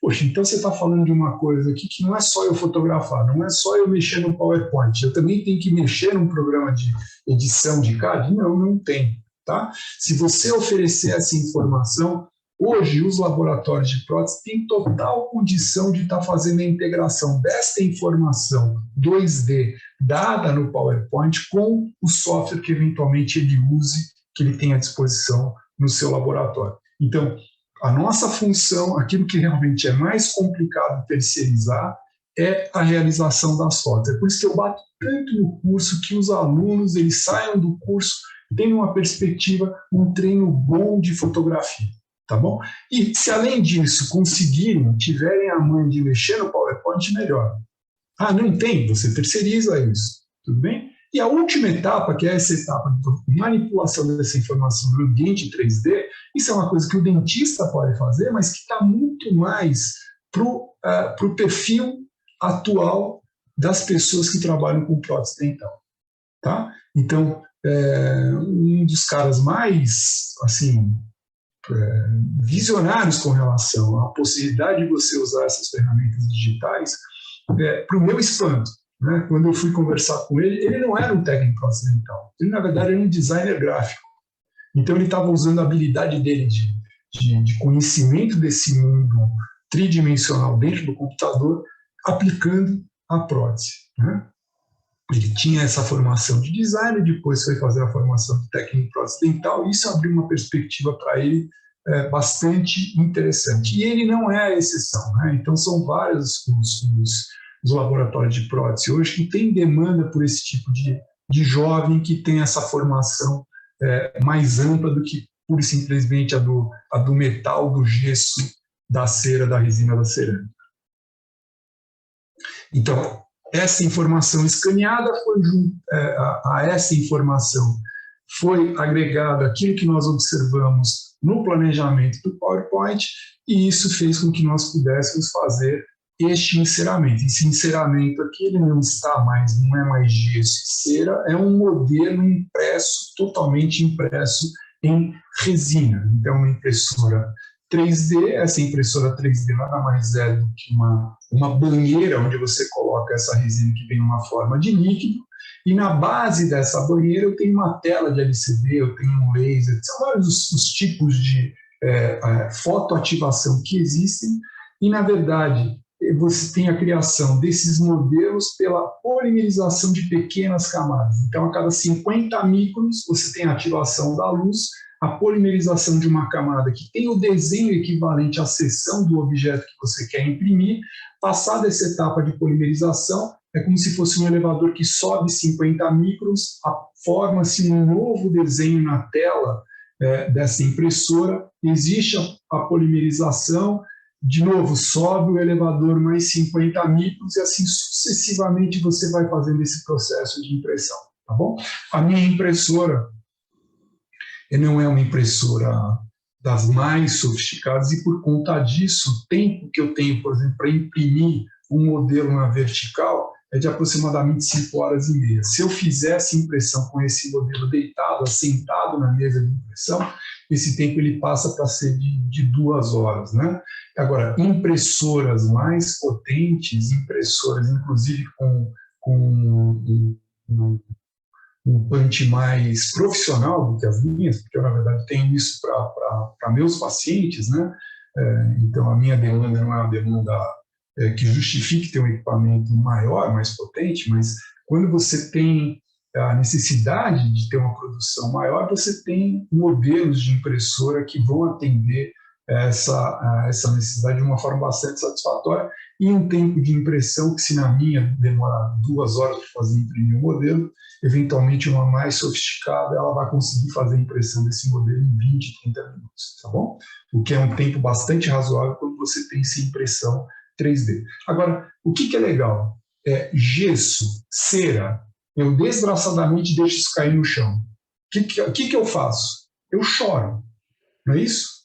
Speaker 2: Poxa, então você está falando de uma coisa aqui que não é só eu fotografar, não é só eu mexer no PowerPoint, eu também tenho que mexer num programa de edição de CAD? Não, não tem. Tá? Se você oferecer essa informação, hoje os laboratórios de prótese têm total condição de estar fazendo a integração desta informação 2D dada no PowerPoint com o software que eventualmente ele use, que ele tem à disposição no seu laboratório. Então, a nossa função, aquilo que realmente é mais complicado terceirizar, é a realização das fotos. É por isso que eu bato tanto no curso que os alunos eles saiam do curso tendo uma perspectiva, um treino bom de fotografia, tá bom? E se além disso conseguirem, tiverem a mãe de mexer no PowerPoint, melhor. Ah, não tem? Você terceiriza isso, tudo bem? E a última etapa, que é essa etapa de manipulação dessa informação no ambiente 3D, isso é uma coisa que o dentista pode fazer, mas que está muito mais para o perfil atual das pessoas que trabalham com prótese dental. Tá? Então, um dos caras mais assim, visionários com relação à possibilidade de você usar essas ferramentas digitais, para o meu espanto, né? Quando eu fui conversar com ele, ele não era um técnico prótese dental, ele na verdade era um designer gráfico. Então ele estava usando a habilidade dele de conhecimento desse mundo tridimensional dentro do computador, aplicando a prótese, né? Ele tinha essa formação de design, depois foi fazer a formação de técnico em prótese dental, e isso abriu uma perspectiva para ele bastante interessante. E ele não é a exceção, né? Então são vários os laboratórios de prótese hoje que têm demanda por esse tipo de jovem que tem essa formação mais ampla do que pura e simplesmente a do metal, do gesso, da cera, da resina da cerâmica. Então, essa informação escaneada a essa informação foi agregado aquilo que nós observamos no planejamento do PowerPoint, e isso fez com que nós pudéssemos fazer este enceramento. Esse enceramento aqui ele não é mais gesso e cera, é um modelo impresso, totalmente impresso em resina. Então, uma impressora 3D, essa impressora 3D nada mais é do que uma banheira onde você coloca essa resina que vem numa forma de líquido, e na base dessa banheira eu tenho uma tela de LCD, eu tenho um laser, são vários os tipos de fotoativação que existem, e na verdade você tem a criação desses modelos pela polimerização de pequenas camadas. Então, a cada 50 microns você tem a ativação da luz, a polimerização de uma camada que tem o desenho equivalente à seção do objeto que você quer imprimir. Passada essa etapa de polimerização, é como se fosse um elevador que sobe 50 microns, forma-se um novo desenho na tela dessa impressora, existe a polimerização, de novo, sobe o elevador mais 50 microns e assim sucessivamente você vai fazendo esse processo de impressão, tá bom? A minha impressora não é uma impressora das mais sofisticadas e por conta disso, o tempo que eu tenho, por exemplo, para imprimir um modelo na vertical é de aproximadamente 5 horas e meia. Se eu fizesse impressão com esse modelo deitado, assentado na mesa de impressão, esse tempo ele passa para ser de 2 horas, né? Agora, impressoras mais potentes, impressoras inclusive com um punch mais profissional do que as minhas, porque eu, na verdade, tenho isso para meus pacientes, né? Então, a minha demanda não é uma demanda que justifique ter um equipamento maior, mais potente, mas quando você tem a necessidade de ter uma produção maior, você tem modelos de impressora que vão atender essa necessidade de uma forma bastante satisfatória e um tempo de impressão que, se na minha demora 2 horas para imprimir um modelo, eventualmente uma mais sofisticada, ela vai conseguir fazer a impressão desse modelo em 20, 30 minutos, tá bom? O que é um tempo bastante razoável quando você tem essa impressão 3D. Agora, o que é legal? Gesso, cera, eu desgraçadamente deixo isso cair no chão. O que eu faço? Eu choro, não é isso?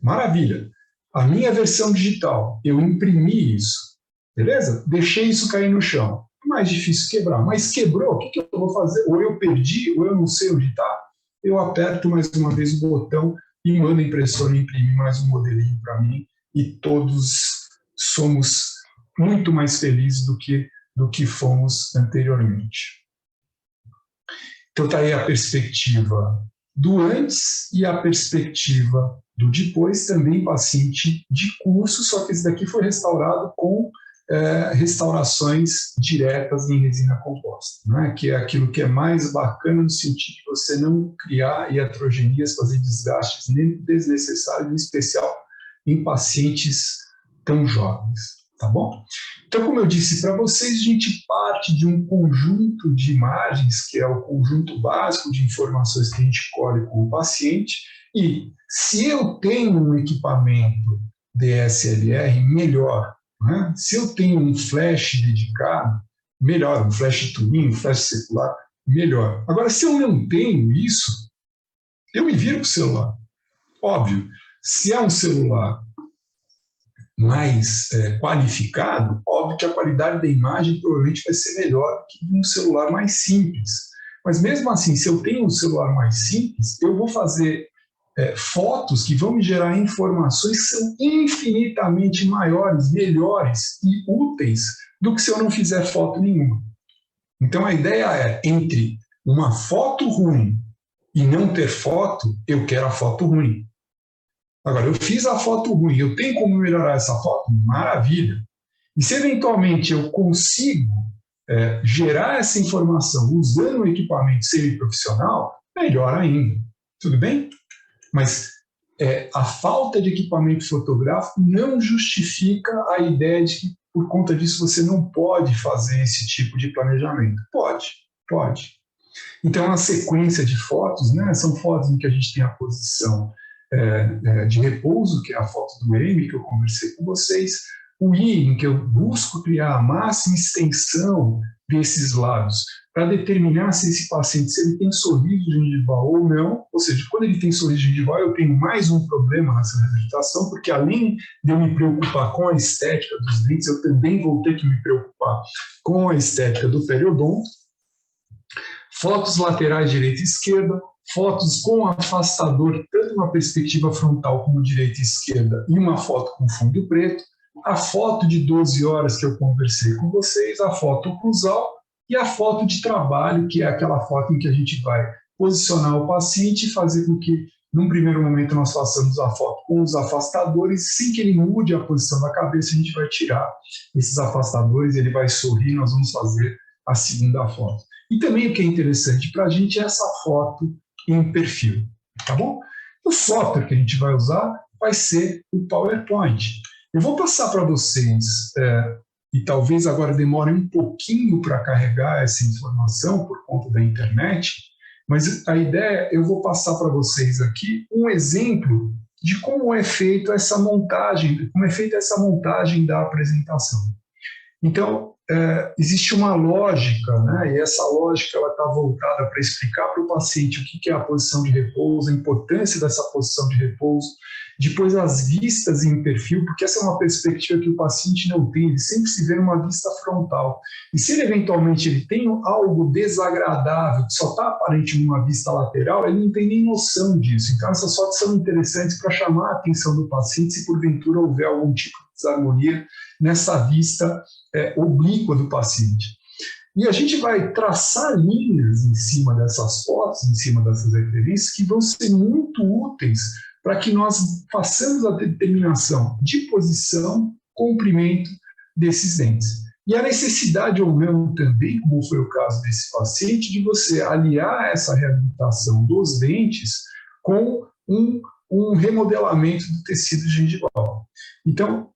Speaker 2: Maravilha. A minha versão digital, eu imprimi isso, beleza? Deixei isso cair no chão. É mais difícil quebrar, mas quebrou, o que eu vou fazer? Ou eu perdi, ou eu não sei onde está. Eu aperto mais uma vez o botão e mando a impressora imprimir mais um modelinho para mim, e todos somos muito mais felizes do que fomos anteriormente. Então está aí a perspectiva do antes e a perspectiva do depois, também paciente de curso, só que esse daqui foi restaurado com restaurações diretas em resina composta, né? Que é aquilo que é mais bacana no sentido de você não criar iatrogenias, fazer desgastes desnecessários, em especial em pacientes tão jovens, tá bom? Então, como eu disse para vocês, a gente parte de um conjunto de imagens, que é o conjunto básico de informações que a gente colhe com o paciente, e se eu tenho um equipamento DSLR, melhor. Né? Se eu tenho um flash dedicado, melhor, um flash twin, um flash secular, melhor. Agora, se eu não tenho isso, eu me viro para o celular. Óbvio, se é um celular mais qualificado, óbvio que a qualidade da imagem provavelmente vai ser melhor que um celular mais simples. Mas mesmo assim, se eu tenho um celular mais simples, eu vou fazer fotos que vão me gerar informações que são infinitamente maiores, melhores e úteis do que se eu não fizer foto nenhuma. Então a ideia é, entre uma foto ruim e não ter foto, eu quero a foto ruim. Agora, eu fiz a foto ruim, eu tenho como melhorar essa foto? Maravilha. E se eventualmente eu consigo gerar essa informação usando um equipamento semiprofissional, melhor ainda. Tudo bem? Mas a falta de equipamento fotográfico não justifica a ideia de que, por conta disso, você não pode fazer esse tipo de planejamento. Pode, pode. Então, a sequência de fotos, né, são fotos em que a gente tem a posição de repouso, que é a foto do M, que eu conversei com vocês, o I, em que eu busco criar a máxima extensão desses lados, para determinar se esse paciente, se ele tem sorriso gengival ou não, ou seja, quando ele tem sorriso gengival, eu tenho mais um problema nessa reabilitação, porque além de eu me preocupar com a estética dos dentes, eu também vou ter que me preocupar com a estética do periodonto. Fotos laterais direita e esquerda, fotos com afastador, tanto na perspectiva frontal como direita e esquerda, e uma foto com fundo preto, a foto de 12 horas que eu conversei com vocês, a foto oclusal e a foto de trabalho, que é aquela foto em que a gente vai posicionar o paciente e fazer com que, num primeiro momento, nós façamos a foto com os afastadores, sem que ele mude a posição da cabeça, a gente vai tirar esses afastadores, ele vai sorrir, nós vamos fazer a segunda foto. E também o que é interessante para a gente é essa foto em perfil, tá bom? O software que a gente vai usar vai ser o PowerPoint. Eu vou passar para vocês, e talvez agora demore um pouquinho para carregar essa informação por conta da internet, mas a ideia, eu vou passar para vocês aqui um exemplo de como é feita essa montagem, da apresentação. Então, existe uma lógica, né? E essa lógica está voltada para explicar para o paciente o que é a posição de repouso, a importância dessa posição de repouso, depois as vistas em perfil, porque essa é uma perspectiva que o paciente não tem, ele sempre se vê numa vista frontal. E se ele eventualmente tem algo desagradável, que só está aparente numa vista lateral, ele não tem nem noção disso. Então essas fotos são interessantes para chamar a atenção do paciente se porventura houver algum tipo de desarmonia nessa vista oblíqua do paciente. E a gente vai traçar linhas em cima dessas fotos, em cima dessas referências, que vão ser muito úteis para que nós façamos a determinação de posição, comprimento desses dentes. E a necessidade ou não também, como foi o caso desse paciente, de você aliar essa reabilitação dos dentes com um remodelamento do tecido gengival. Então,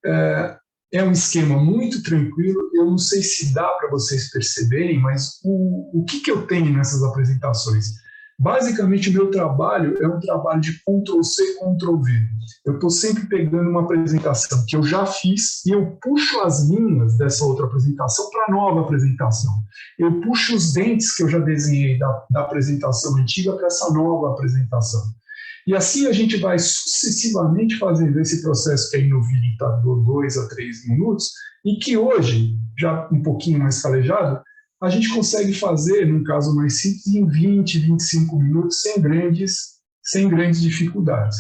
Speaker 2: é um esquema muito tranquilo, eu não sei se dá para vocês perceberem, mas o que eu tenho nessas apresentações? Basicamente, o meu trabalho é um trabalho de Ctrl+C, Ctrl+V. Eu estou sempre pegando uma apresentação que eu já fiz e eu puxo as linhas dessa outra apresentação para a nova apresentação. Eu puxo os dentes que eu já desenhei da apresentação antiga para essa nova apresentação. E assim a gente vai sucessivamente fazendo esse processo que aí no vídeo está 2 a 3 minutos e que hoje, já um pouquinho mais calejado, a gente consegue fazer, num caso mais simples, em 20, 25 minutos, sem grandes dificuldades.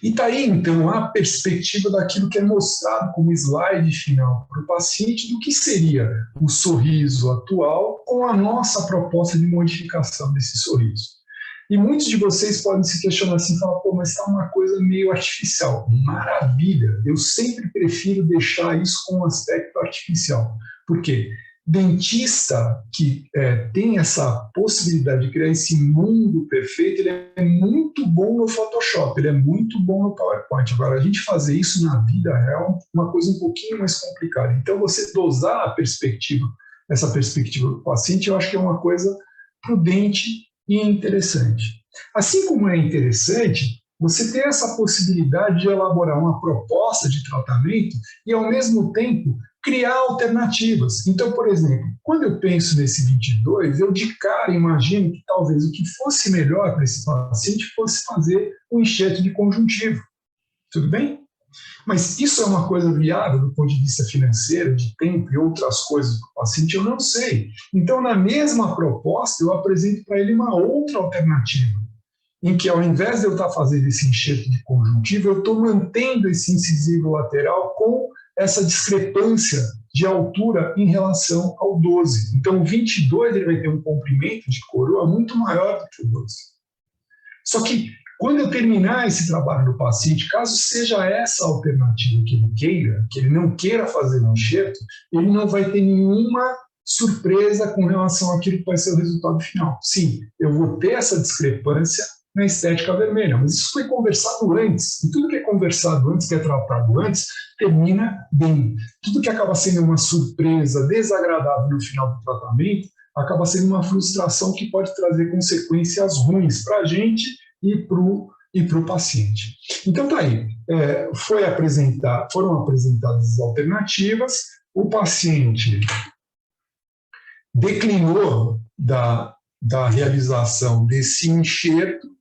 Speaker 2: E está aí, então, a perspectiva daquilo que é mostrado como slide final para o paciente do que seria o sorriso atual com a nossa proposta de modificação desse sorriso. E muitos de vocês podem se questionar assim, falar, pô, mas está uma coisa meio artificial. Maravilha! Eu sempre prefiro deixar isso com um aspecto artificial. Por quê? Dentista que tem essa possibilidade de criar esse mundo perfeito, ele é muito bom no Photoshop, ele é muito bom no PowerPoint. Agora, a gente fazer isso na vida real é uma coisa um pouquinho mais complicada. Então, você dosar a perspectiva, essa perspectiva do paciente, eu acho que é uma coisa prudente e interessante. Assim como é interessante você ter essa possibilidade de elaborar uma proposta de tratamento e, ao mesmo tempo, criar alternativas. Então, por exemplo, quando eu penso nesse 22, eu de cara imagino que talvez o que fosse melhor para esse paciente fosse fazer um enxerto de conjuntivo. Tudo bem? Mas isso é uma coisa viável do ponto de vista financeiro, de tempo e outras coisas para o paciente? Eu não sei. Então, na mesma proposta, eu apresento para ele uma outra alternativa, em que ao invés de eu estar fazendo esse enxerto de conjuntivo, eu estou mantendo esse incisivo lateral com essa discrepância de altura em relação ao 12. Então, o 22 ele vai ter um comprimento de coroa muito maior do que o 12. Só que, quando eu terminar esse trabalho do paciente, caso seja essa a alternativa que ele queira, que ele não queira fazer um enxerto, ele não vai ter nenhuma surpresa com relação àquilo que vai ser o resultado final. Sim, eu vou ter essa discrepância na estética vermelha, mas isso foi conversado antes, e tudo que é conversado antes, que é tratado antes, termina bem. Tudo que acaba sendo uma surpresa desagradável no final do tratamento, acaba sendo uma frustração que pode trazer consequências ruins para a gente e para o paciente. Então tá aí, foram apresentadas as alternativas, o paciente declinou da realização desse enxerto.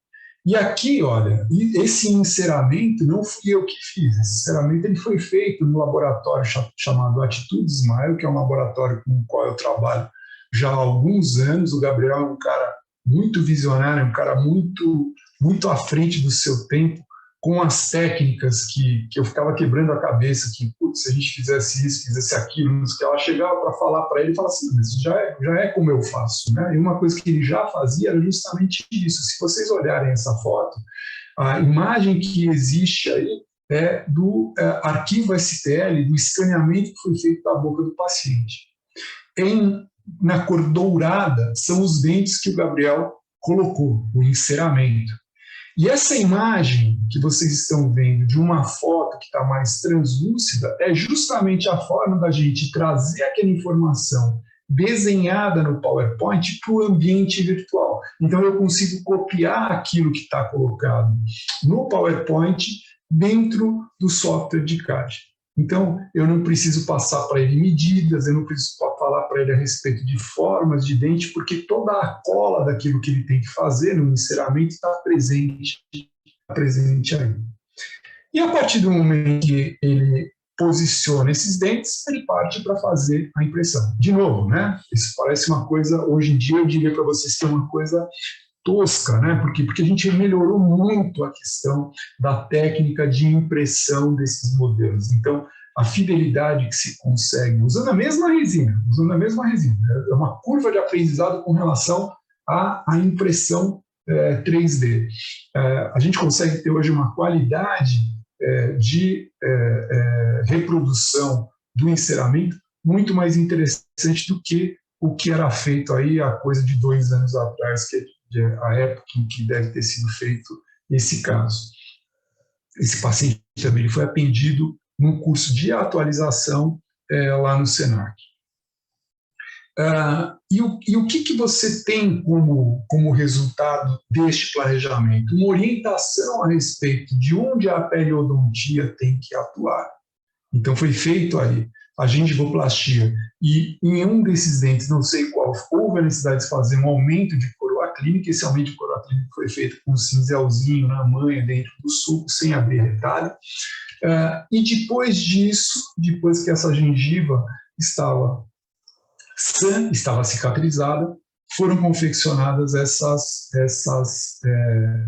Speaker 2: E aqui, olha, esse enceramento não fui eu que fiz. Esse enceramento ele foi feito no laboratório chamado Atitude Smile, que é um laboratório com o qual eu trabalho já há alguns anos. O Gabriel é um cara muito visionário, um cara muito, muito à frente do seu tempo, com as técnicas que eu ficava quebrando a cabeça, que, putz, se a gente fizesse isso, fizesse aquilo, que ela chegava para falar para ele e falava assim, mas isso já é como eu faço, né? E uma coisa que ele já fazia era justamente isso. Se vocês olharem essa foto, a imagem que existe aí é do arquivo STL, do escaneamento que foi feito da boca do paciente. Na cor dourada são os dentes que o Gabriel colocou, o enceramento. E essa imagem que vocês estão vendo de uma foto que está mais translúcida é justamente a forma da gente trazer aquela informação desenhada no PowerPoint para o ambiente virtual. Então eu consigo copiar aquilo que está colocado no PowerPoint dentro do software de CAD. Então eu não preciso passar para ele medidas, eu não preciso falar para ele a respeito de formas de dente, porque toda a cola daquilo que ele tem que fazer no enceramento está presente aí. E a partir do momento que ele posiciona esses dentes, ele parte para fazer a impressão. De novo, né? Isso parece uma coisa, hoje em dia eu diria para vocês que é uma coisa tosca, né? Porque a gente melhorou muito a questão da técnica de impressão desses modelos. Então, a fidelidade que se consegue usando a mesma resina, é uma curva de aprendizado com relação à impressão 3D. A gente consegue ter hoje uma qualidade de reprodução do enceramento muito mais interessante do que o que era feito aí há coisa de 2 anos atrás, que é a época em que deve ter sido feito esse caso. Esse paciente também foi atendido num curso de atualização lá no Senac. E o que você tem como resultado deste planejamento? Uma orientação a respeito de onde a periodontia tem que atuar. Então foi feito aí a gengivoplastia e em um desses dentes, não sei qual, houve a necessidade de fazer um aumento de coroa clínica. Esse aumento de coroa clínica foi feito com um cinzelzinho na manha dentro do sulco, sem abrir retalho. E depois disso, depois que essa gengiva estava sã, estava cicatrizada, foram confeccionadas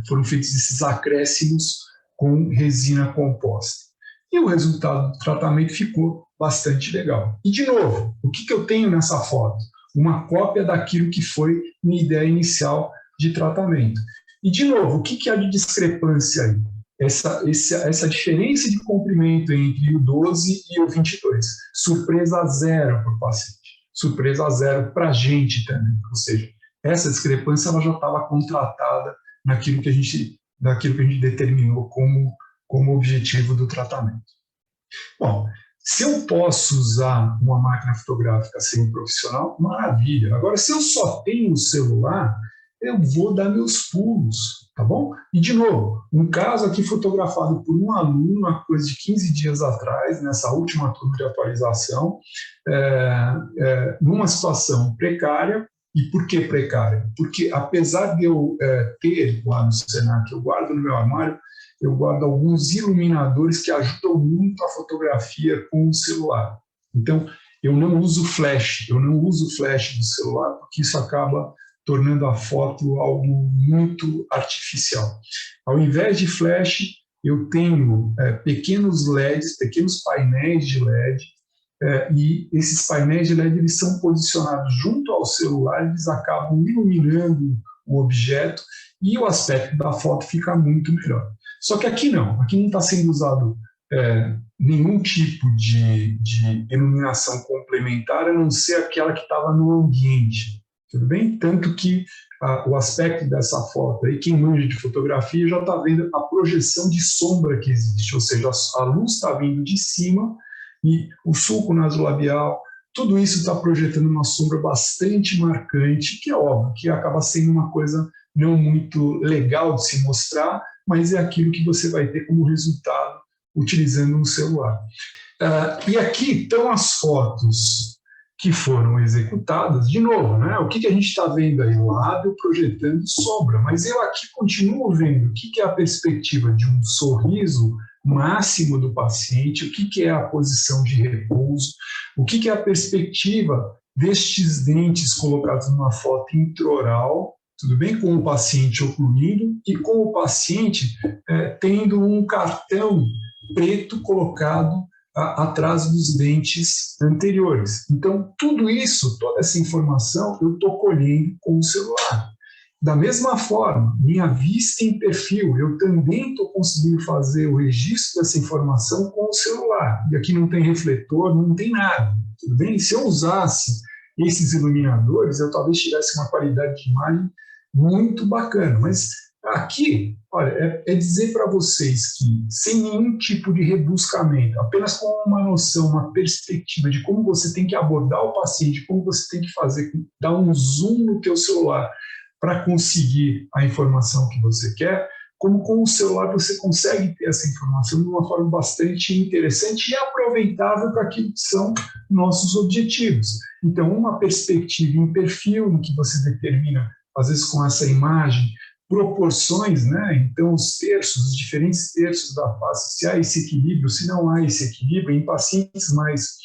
Speaker 2: foram feitos esses acréscimos com resina composta. E o resultado do tratamento ficou bastante legal. E, de novo, o que eu tenho nessa foto? Uma cópia daquilo que foi minha ideia inicial de tratamento. E, de novo, o que há de discrepância aí? Essa diferença de comprimento entre o 12 e o 22. Surpresa zero para o paciente. Surpresa zero para a gente também. Ou seja, essa discrepância ela já estava contratada naquilo que a gente determinou como objetivo do tratamento. Bom, se eu posso usar uma máquina fotográfica semi-profissional, maravilha. Agora, se eu só tenho o celular, eu vou dar meus pulos, tá bom? E, de novo, um caso aqui fotografado por um aluno, uma coisa de 15 dias atrás, nessa última turma de atualização, numa situação precária. E por que precária? Porque, apesar de eu ter lá no Senac, eu guardo no meu armário, eu guardo alguns iluminadores que ajudam muito a fotografia com o celular. Então, eu não uso flash do celular, porque isso acaba tornando a foto algo muito artificial. Ao invés de flash, eu tenho pequenos LEDs, pequenos painéis de LED, e esses painéis de LED eles são posicionados junto ao celular, eles acabam iluminando o objeto e o aspecto da foto fica muito melhor. Só que aqui não está sendo usado nenhum tipo de iluminação complementar, a não ser aquela que estava no ambiente, tudo bem? Tanto que o aspecto dessa foto, aí, quem manja de fotografia já está vendo a projeção de sombra que existe, ou seja, a luz está vindo de cima e o sulco nasolabial, tudo isso está projetando uma sombra bastante marcante, que é óbvio, que acaba sendo uma coisa não muito legal de se mostrar, mas é aquilo que você vai ter como resultado utilizando um celular. E aqui estão as fotos que foram executadas, de novo, né? O que a gente está vendo aí? Lábio projetando sombra, mas eu aqui continuo vendo o que é a perspectiva de um sorriso máximo do paciente, o que é a posição de repouso, o que é a perspectiva destes dentes colocados numa foto intraoral, tudo bem? Com o paciente ocluindo e com o paciente tendo um cartão preto colocado atrás dos dentes anteriores. Então, tudo isso, toda essa informação, eu estou colhendo com o celular. Da mesma forma, minha vista em perfil, eu também estou conseguindo fazer o registro dessa informação com o celular. E aqui não tem refletor, não tem nada, tudo bem? Se eu usasse esses iluminadores, eu talvez tivesse uma qualidade de imagem muito bacana. Mas aqui, olha, é dizer para vocês que, sem nenhum tipo de rebuscamento, apenas com uma noção, uma perspectiva de como você tem que abordar o paciente, como você tem que fazer, dar um zoom no teu celular para conseguir a informação que você quer, como com o celular você consegue ter essa informação de uma forma bastante interessante e aproveitável para aquilo que são nossos objetivos. Então, uma perspectiva em perfil, em que você determina, às vezes com essa imagem, proporções, né? Então, os terços, os diferentes terços da face, se há esse equilíbrio, se não há esse equilíbrio, em pacientes mais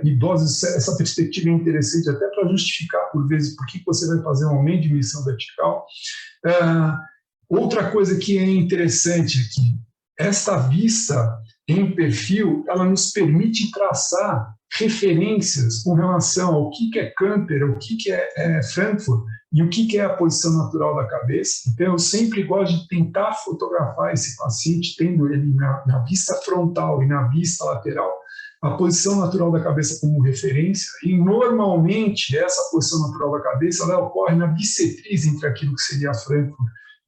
Speaker 2: idosos, essa perspectiva é interessante até para justificar, por vezes, por que você vai fazer um aumento de emissão vertical. Outra coisa que é interessante aqui, esta vista em perfil, ela nos permite traçar referências com relação ao que é Camper, o que é Frankfurt e o que é a posição natural da cabeça. Então, eu sempre gosto de tentar fotografar esse paciente, tendo ele na vista frontal e na vista lateral, a posição natural da cabeça como referência, e normalmente essa posição natural da cabeça ela ocorre na bissetriz entre aquilo que seria Frankfurt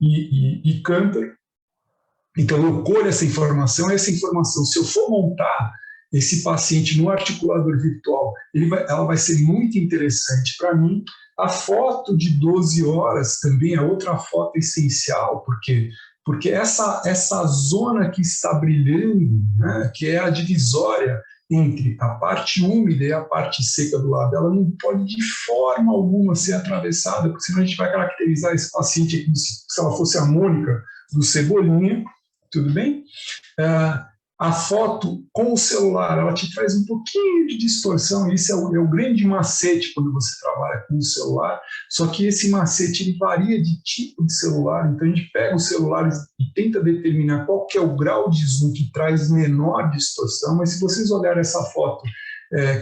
Speaker 2: e Camper. Então eu colho essa informação, se eu for montar esse paciente no articulador virtual, ela vai ser muito interessante para mim. A foto de 12 horas também é outra foto essencial, porque essa zona que está brilhando, né, que é a divisória entre a parte úmida e a parte seca do lábio, ela não pode de forma alguma ser atravessada, porque senão a gente vai caracterizar esse paciente aqui, se ela fosse a Mônica do Cebolinha, tudo bem? A foto com o celular, ela te traz um pouquinho de distorção, isso é o grande macete quando você trabalha com o celular, só que esse macete ele varia de tipo de celular, então a gente pega os celulares e tenta determinar qual que é o grau de zoom que traz menor distorção, mas se vocês olharem essa foto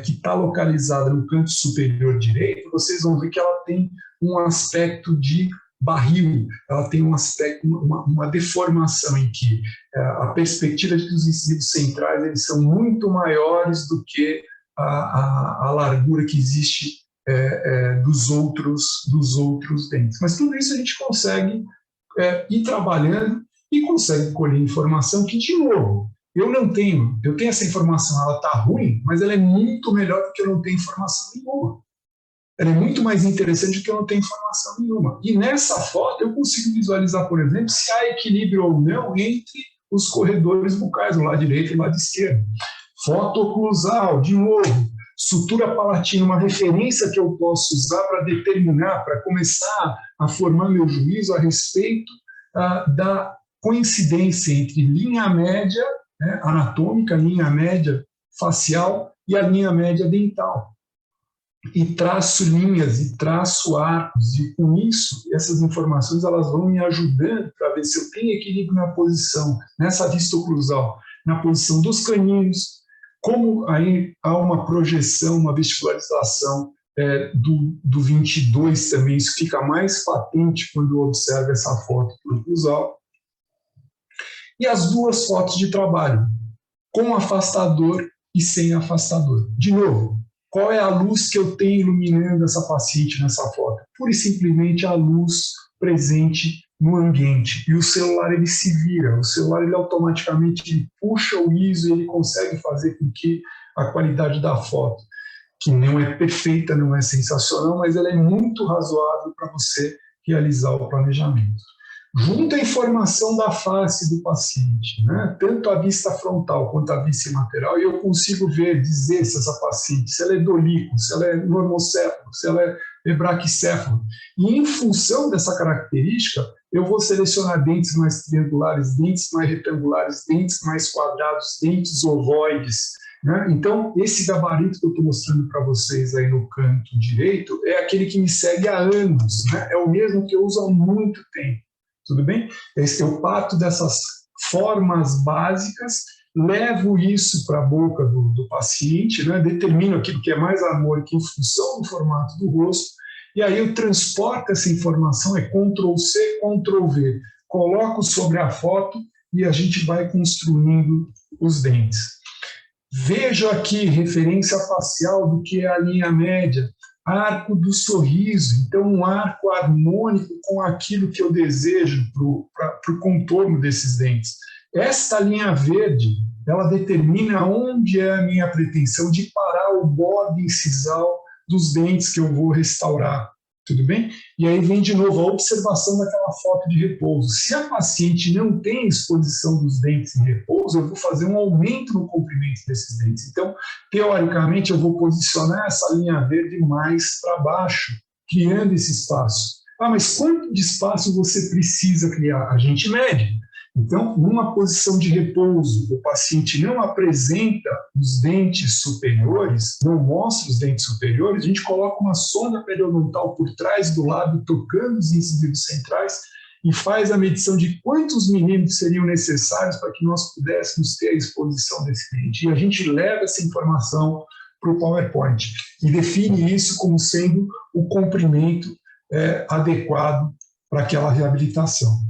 Speaker 2: que está localizada no canto superior direito, vocês vão ver que ela tem um aspecto de barril, ela tem um aspecto, uma deformação em que a perspectiva dos incisivos centrais eles são muito maiores do que a largura que existe dos outros dentes. Mas tudo isso a gente consegue ir trabalhando e consegue colher informação que, de novo, eu tenho essa informação, ela está ruim, mas ela é muito melhor do que eu não tenho informação nenhuma. Ela é muito mais interessante do que eu não tenho informação nenhuma. E nessa foto eu consigo visualizar, por exemplo, se há equilíbrio ou não entre os corredores bucais, o lado direito e o lado esquerdo. Foto oclusal, de novo, sutura palatina, uma referência que eu posso usar para determinar, para começar a formar meu juízo a respeito da coincidência entre linha média anatômica, linha média facial e a linha média dental. E traço linhas e traço arcos, e com isso, essas informações elas vão me ajudando para ver se eu tenho equilíbrio na posição, nessa vista oclusal, na posição dos caninos, como aí há uma projeção, uma vestibularização do 22 também, isso fica mais patente quando eu observo essa foto oclusal. E as duas fotos de trabalho, com afastador e sem afastador. De novo, qual é a luz que eu tenho iluminando essa paciente nessa foto? Pura e simplesmente a luz presente no ambiente. E o celular ele se vira, o celular ele automaticamente puxa o ISO e ele consegue fazer com que a qualidade da foto, que não é perfeita, não é sensacional, mas ela é muito razoável para você realizar o planejamento. Junto à informação da face do paciente, né? Tanto a vista frontal quanto a vista lateral, e eu consigo dizer se essa paciente, se ela é dolíquido, se ela é normocéfalo, se ela é braquicéfalo. E em função dessa característica, eu vou selecionar dentes mais triangulares, dentes mais retangulares, dentes mais quadrados, dentes ovoides, né? Então, esse gabarito que eu estou mostrando para vocês aí no canto direito é aquele que me segue há anos, né? É o mesmo que eu uso há muito tempo. Tudo bem? Eu parto dessas formas básicas, levo isso para a boca do paciente, né? Determino aquilo que é mais harmônico em função do formato do rosto, e aí eu transporto essa informação, Ctrl+C, Ctrl+V, coloco sobre a foto e a gente vai construindo os dentes. Vejo aqui referência facial do que é a linha média, arco do sorriso, então um arco harmônico com aquilo que eu desejo para o contorno desses dentes. Esta linha verde, ela determina onde é a minha pretensão de parar o borde incisal dos dentes que eu vou restaurar, tudo bem? E aí vem de novo a observação daquela foto de repouso. Se a paciente não tem exposição dos dentes em repouso, eu vou fazer um aumento no comprimento desses dentes. Então, teoricamente, eu vou posicionar essa linha verde mais para baixo, criando esse espaço. Ah, mas quanto de espaço você precisa criar? A gente mede. Então, numa posição de repouso, o paciente não apresenta os dentes superiores, não mostra os dentes superiores, a gente coloca uma sonda periodontal por trás do lábio, tocando os incisivos centrais, e faz a medição de quantos milímetros seriam necessários para que nós pudéssemos ter a exposição desse dente. E a gente leva essa informação para o PowerPoint e define isso como sendo o comprimento adequado para aquela reabilitação.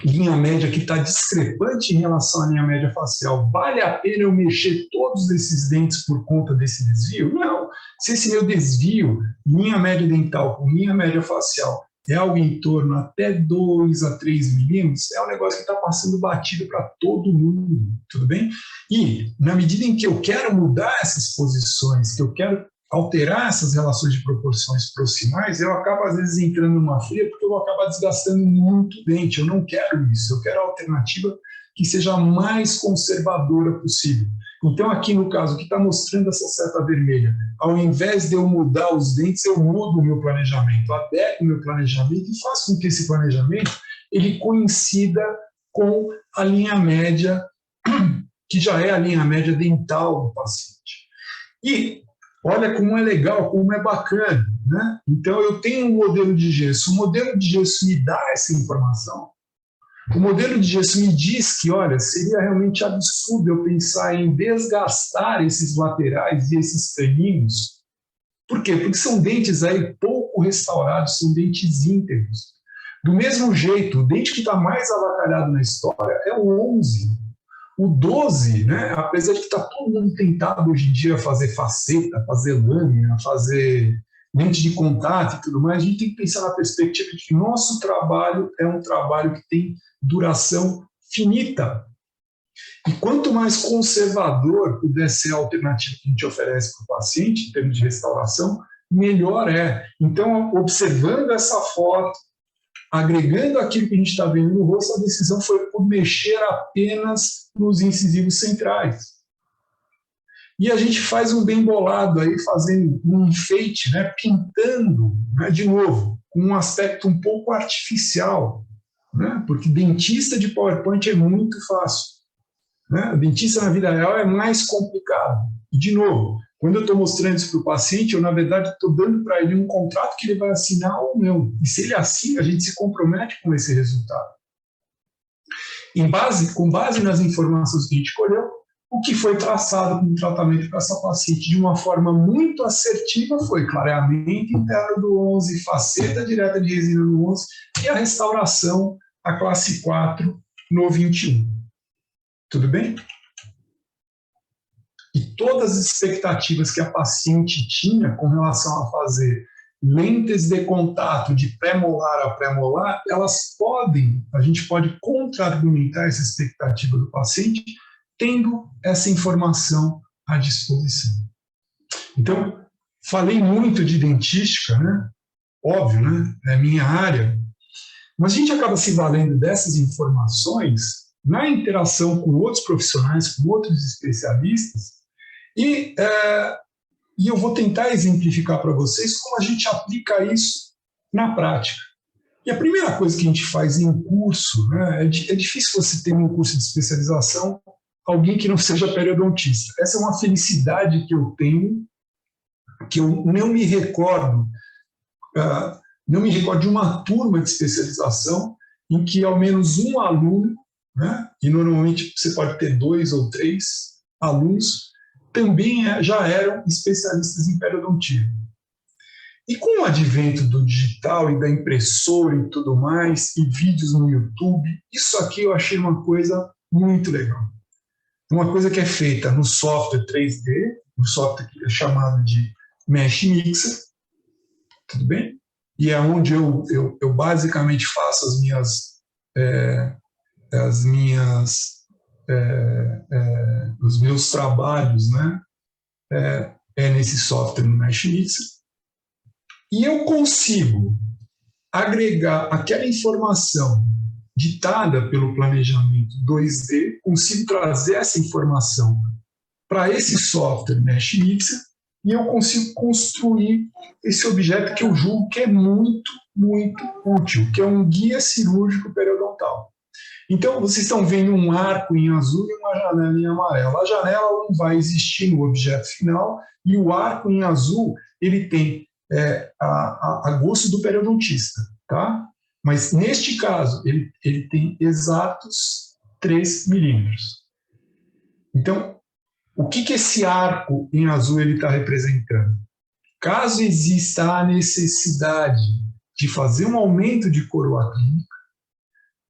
Speaker 2: Linha média que está discrepante em relação à linha média facial. Vale a pena eu mexer todos esses dentes por conta desse desvio? Não. Se esse meu desvio, linha média dental com linha média facial, é algo em torno até 2 a 3 milímetros, é um negócio que está passando batido para todo mundo, tudo bem? E, na medida em que eu quero mudar essas posições, que eu quero alterar essas relações de proporções proximais, eu acabo às vezes entrando numa fria porque eu vou acabar desgastando muito o dente. Eu não quero isso, eu quero a alternativa que seja a mais conservadora possível. Então aqui no caso que está mostrando essa seta vermelha, ao invés de eu mudar os dentes, eu mudo o meu planejamento, adequo o meu planejamento e faço com que esse planejamento ele coincida com a linha média que já é a linha média dental do paciente. E olha como é legal, como é bacana, né? Então, eu tenho um modelo de gesso. O modelo de gesso me dá essa informação. O modelo de gesso me diz que, olha, seria realmente absurdo eu pensar em desgastar esses laterais e esses caninos. Por quê? Porque são dentes aí pouco restaurados, são dentes íntegros. Do mesmo jeito, o dente que está mais avacalhado na história é o 11. O 12, né, apesar de que está todo mundo tentado hoje em dia fazer faceta, fazer lâmina, fazer lente de contato e tudo mais, a gente tem que pensar na perspectiva de que nosso trabalho é um trabalho que tem duração finita. E quanto mais conservador puder ser a alternativa que a gente oferece para o paciente, em termos de restauração, melhor é. Então, observando essa foto, agregando aquilo que a gente está vendo no rosto, a decisão foi por mexer apenas nos incisivos centrais. E a gente faz um bem bolado aí, fazendo um enfeite, né, pintando, né, de novo, com um aspecto um pouco artificial, né, porque dentista de PowerPoint é muito fácil. Né? Dentista na vida real é mais complicado. E, de novo, quando eu estou mostrando isso para o paciente, eu, na verdade, estou dando para ele um contrato que ele vai assinar ou não. E se ele assina, a gente se compromete com esse resultado. Com base nas informações que a gente colheu, o que foi traçado como tratamento para essa paciente de uma forma muito assertiva foi clareamento interno do 11, faceta direta de resina no 11 e a restauração, a classe 4 no 21. Tudo bem? E todas as expectativas que a paciente tinha com relação a fazer lentes de contato de pré-molar a pré-molar, a gente pode contra-argumentar essa expectativa do paciente tendo essa informação à disposição. Então, falei muito de dentística, né? Óbvio, né? É a minha área, mas a gente acaba se valendo dessas informações na interação com outros profissionais, com outros especialistas, e eu vou tentar exemplificar para vocês como a gente aplica isso na prática. E a primeira coisa que a gente faz em curso, né, é difícil você ter um curso de especialização alguém que não seja periodontista. Essa é uma felicidade que eu tenho, que eu não me recordo de uma turma de especialização em que ao menos um aluno, né, e normalmente você pode ter 2 ou 3 alunos, também já eram especialistas em periodontia. E com o advento do digital e da impressora e tudo mais, e vídeos no YouTube, isso aqui eu achei uma coisa muito legal. Uma coisa que é feita no software 3D, no software que é chamado de Mesh Mixer, tudo bem? E é onde eu basicamente faço os meus trabalhos, né? Nesse software no Mesh Mixer. E eu consigo agregar aquela informação ditada pelo planejamento 2D, consigo trazer essa informação para esse software Mesh Mixer e eu consigo construir esse objeto que eu julgo que é muito, muito útil, que é um guia cirúrgico periodontal. Então, vocês estão vendo um arco em azul e uma janela em amarelo. A janela não vai existir no objeto final e o arco em azul ele tem a gosto do periodontista, tá? Mas, neste caso, ele tem exatos 3 milímetros. Então, o que esse arco em azul está representando? Caso exista a necessidade de fazer um aumento de coroa clínica,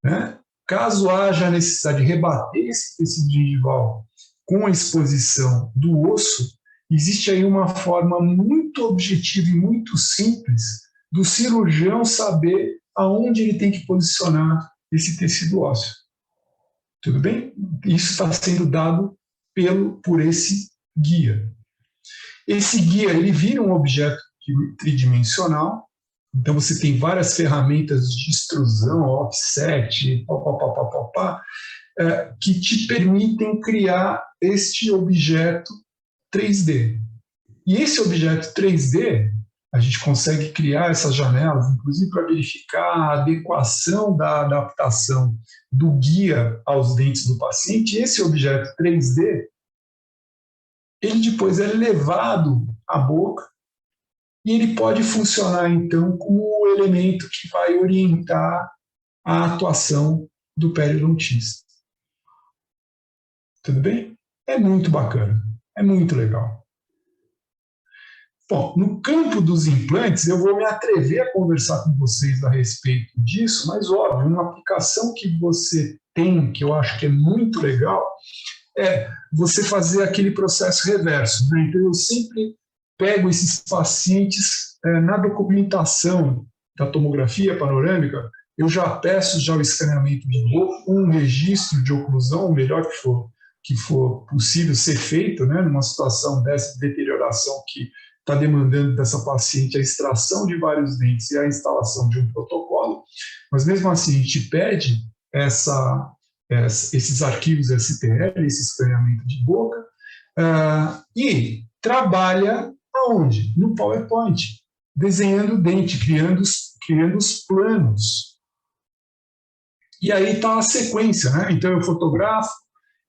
Speaker 2: né? Caso haja a necessidade de rebater esse tecido gengival com a exposição do osso, existe aí uma forma muito objetiva e muito simples do cirurgião saber aonde ele tem que posicionar esse tecido ósseo. Tudo bem? Isso está sendo dado por esse guia. Esse guia ele vira um objeto tridimensional, então você tem várias ferramentas de extrusão, offset, que te permitem criar este objeto 3D. E esse objeto 3D, A gente consegue criar essas janelas, inclusive para verificar a adequação da adaptação do guia aos dentes do paciente. Esse objeto 3D, ele depois é levado à boca e ele pode funcionar, então, como o elemento que vai orientar a atuação do periodontista. Tudo bem? É muito bacana, é muito legal. Bom, no campo dos implantes, eu vou me atrever a conversar com vocês a respeito disso, mas, óbvio, uma aplicação que você tem, que eu acho que é muito legal, é você fazer aquele processo reverso, né? Então, eu sempre pego esses pacientes na documentação da tomografia panorâmica, eu já peço já o escaneamento de boca, um registro de oclusão, o melhor que for possível ser feito, né, numa situação dessa deterioração que está demandando dessa paciente a extração de vários dentes e a instalação de um protocolo, mas mesmo assim a gente pede esses arquivos STL, esse escaneamento de boca, e trabalha aonde? No PowerPoint, desenhando o dente, criando os planos. E aí está a sequência, né? Então eu fotografo,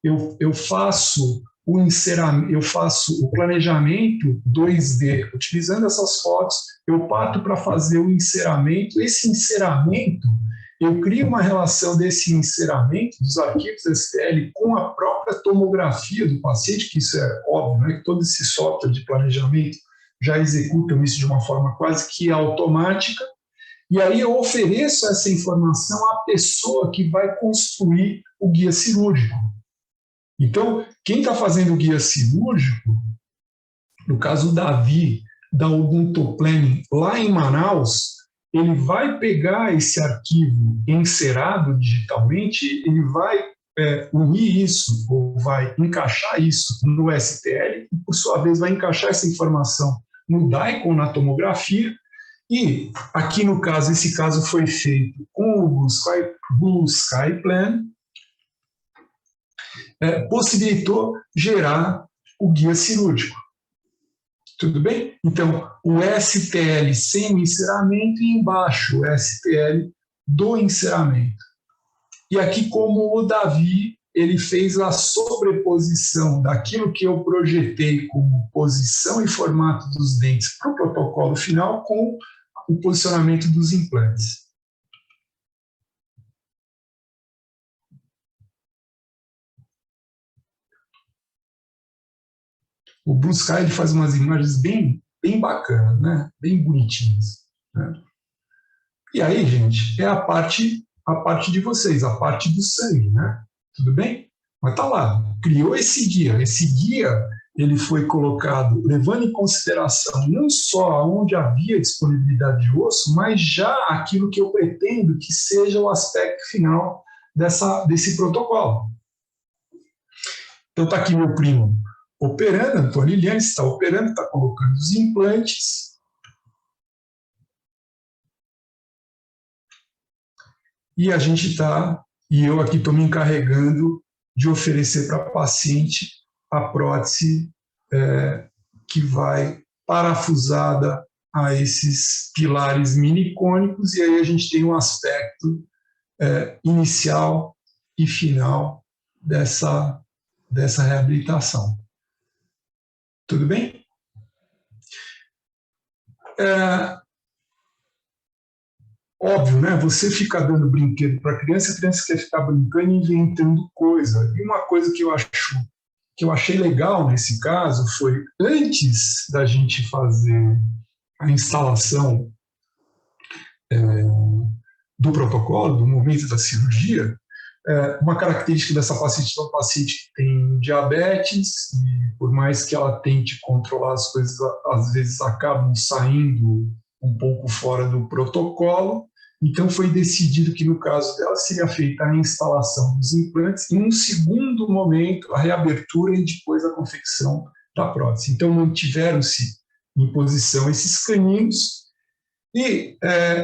Speaker 2: eu faço o planejamento 2D, utilizando essas fotos, eu parto para fazer o enceramento. Esse enceramento, eu crio uma relação desse enceramento dos arquivos STL com a própria tomografia do paciente, que isso é óbvio, né? Que todo esse software de planejamento já executam isso de uma forma quase que automática. E aí eu ofereço essa informação à pessoa que vai construir o guia cirúrgico. Então, quem está fazendo o guia cirúrgico, no caso o Davi, da Ubuntu Planning, lá em Manaus, ele vai pegar esse arquivo encerado digitalmente, ele vai unir isso, ou vai encaixar isso no STL, e por sua vez vai encaixar essa informação no DICOM, na tomografia, e aqui no caso, esse caso foi feito com o Blue Sky Plan, possibilitou gerar o guia cirúrgico. Tudo bem? Então, o STL sem o enceramento e embaixo o STL do enceramento. E aqui, como o Davi, ele fez a sobreposição daquilo que eu projetei como posição e formato dos dentes para o protocolo final com o posicionamento dos implantes. O Blue Sky ele faz umas imagens bem bacanas, né? Bem bonitinhas, né? E aí, gente, é a parte de vocês, a parte do sangue, né? Tudo bem? Mas tá lá, criou esse guia. Esse guia ele foi colocado levando em consideração não só onde havia disponibilidade de osso, mas já aquilo que eu pretendo que seja o aspecto final desse protocolo. Então está aqui meu primo operando, Antônio Liliane está operando, está colocando os implantes. E a gente e eu aqui estou me encarregando de oferecer para a paciente a prótese que vai parafusada a esses pilares mini-cônicos, e aí a gente tem um aspecto inicial e final dessa reabilitação. Tudo bem? Óbvio, né? Você fica dando brinquedo para a criança quer ficar brincando e inventando coisa. E uma coisa que eu achei legal nesse caso foi, antes da gente fazer a instalação do protocolo, do momento da cirurgia, uma característica dessa paciente é uma paciente que tem diabetes, e por mais que ela tente controlar as coisas, às vezes acabam saindo um pouco fora do protocolo. Então foi decidido que no caso dela seria feita a instalação dos implantes, e em um segundo momento a reabertura e depois a confecção da prótese. Então mantiveram-se em posição esses caninhos. E,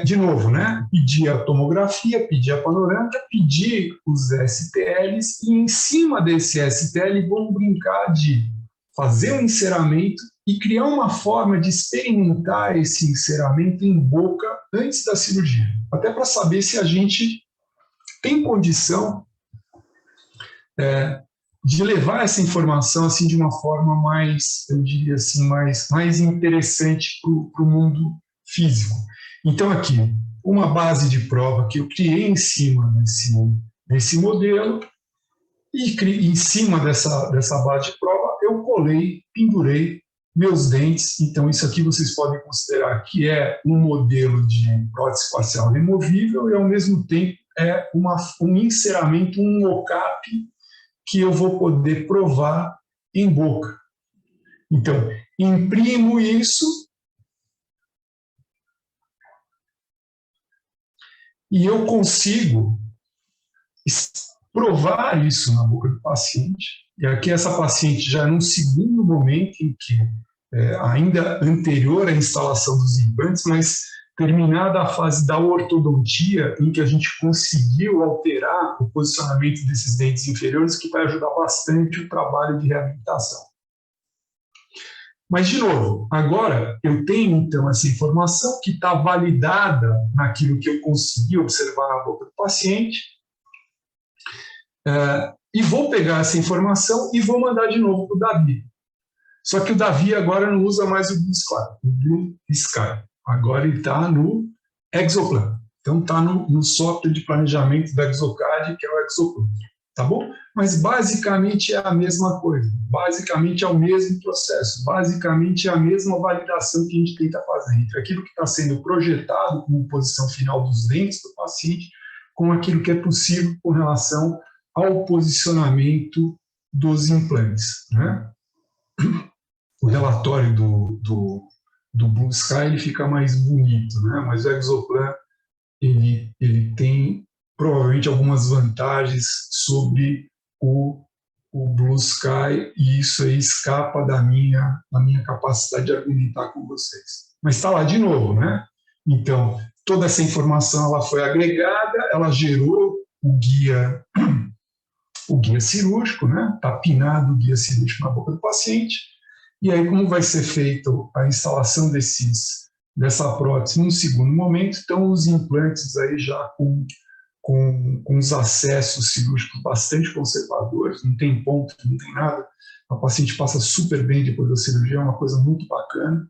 Speaker 2: de novo, né, pedir a tomografia, pedir a panorâmica, pedir os STLs, e em cima desse STL vamos brincar de fazer um enceramento e criar uma forma de experimentar esse enceramento em boca antes da cirurgia, até para saber se a gente tem condição de levar essa informação assim de uma forma mais, eu diria assim, mais interessante para o mundo físico. Então aqui, uma base de prova que eu criei em cima desse modelo, e em cima dessa base de prova eu colei, pendurei meus dentes. Então isso aqui vocês podem considerar que é um modelo de prótese parcial removível e ao mesmo tempo é um enceramento, um mock-up que eu vou poder provar em boca. Então, imprimo isso e eu consigo provar isso na boca do paciente. E aqui essa paciente já num segundo momento em que, ainda anterior à instalação dos implantes, mas terminada a fase da ortodontia, em que a gente conseguiu alterar o posicionamento desses dentes inferiores, que vai ajudar bastante o trabalho de reabilitação. Mas, de novo, agora eu tenho, então, essa informação que está validada naquilo que eu consegui observar na boca do paciente, e vou pegar essa informação e vou mandar de novo para o Davi. Só que o Davi agora não usa mais o Blue Sky. Agora ele está no Exoplan. Então está no software de planejamento da Exocad, que é o Exoplan. Tá bom? Mas basicamente é a mesma coisa. Basicamente é o mesmo processo. Basicamente é a mesma validação que a gente tenta fazer entre aquilo que está sendo projetado como posição final dos dentes do paciente com aquilo que é possível com relação ao posicionamento dos implantes, né? O relatório do Blue Sky ele fica mais bonito, né? Mas o Exoplan ele tem provavelmente algumas vantagens sobre o Blue Sky, e isso aí escapa da minha capacidade de argumentar com vocês. Mas está lá de novo, né? Então, toda essa informação ela foi agregada, ela gerou o guia cirúrgico, né? Está pinado o guia cirúrgico na boca do paciente. E aí, como vai ser feita a instalação dessa prótese num segundo momento, então os implantes aí já com os acessos cirúrgicos bastante conservadores, não tem ponto, não tem nada, a paciente passa super bem depois da cirurgia, é uma coisa muito bacana,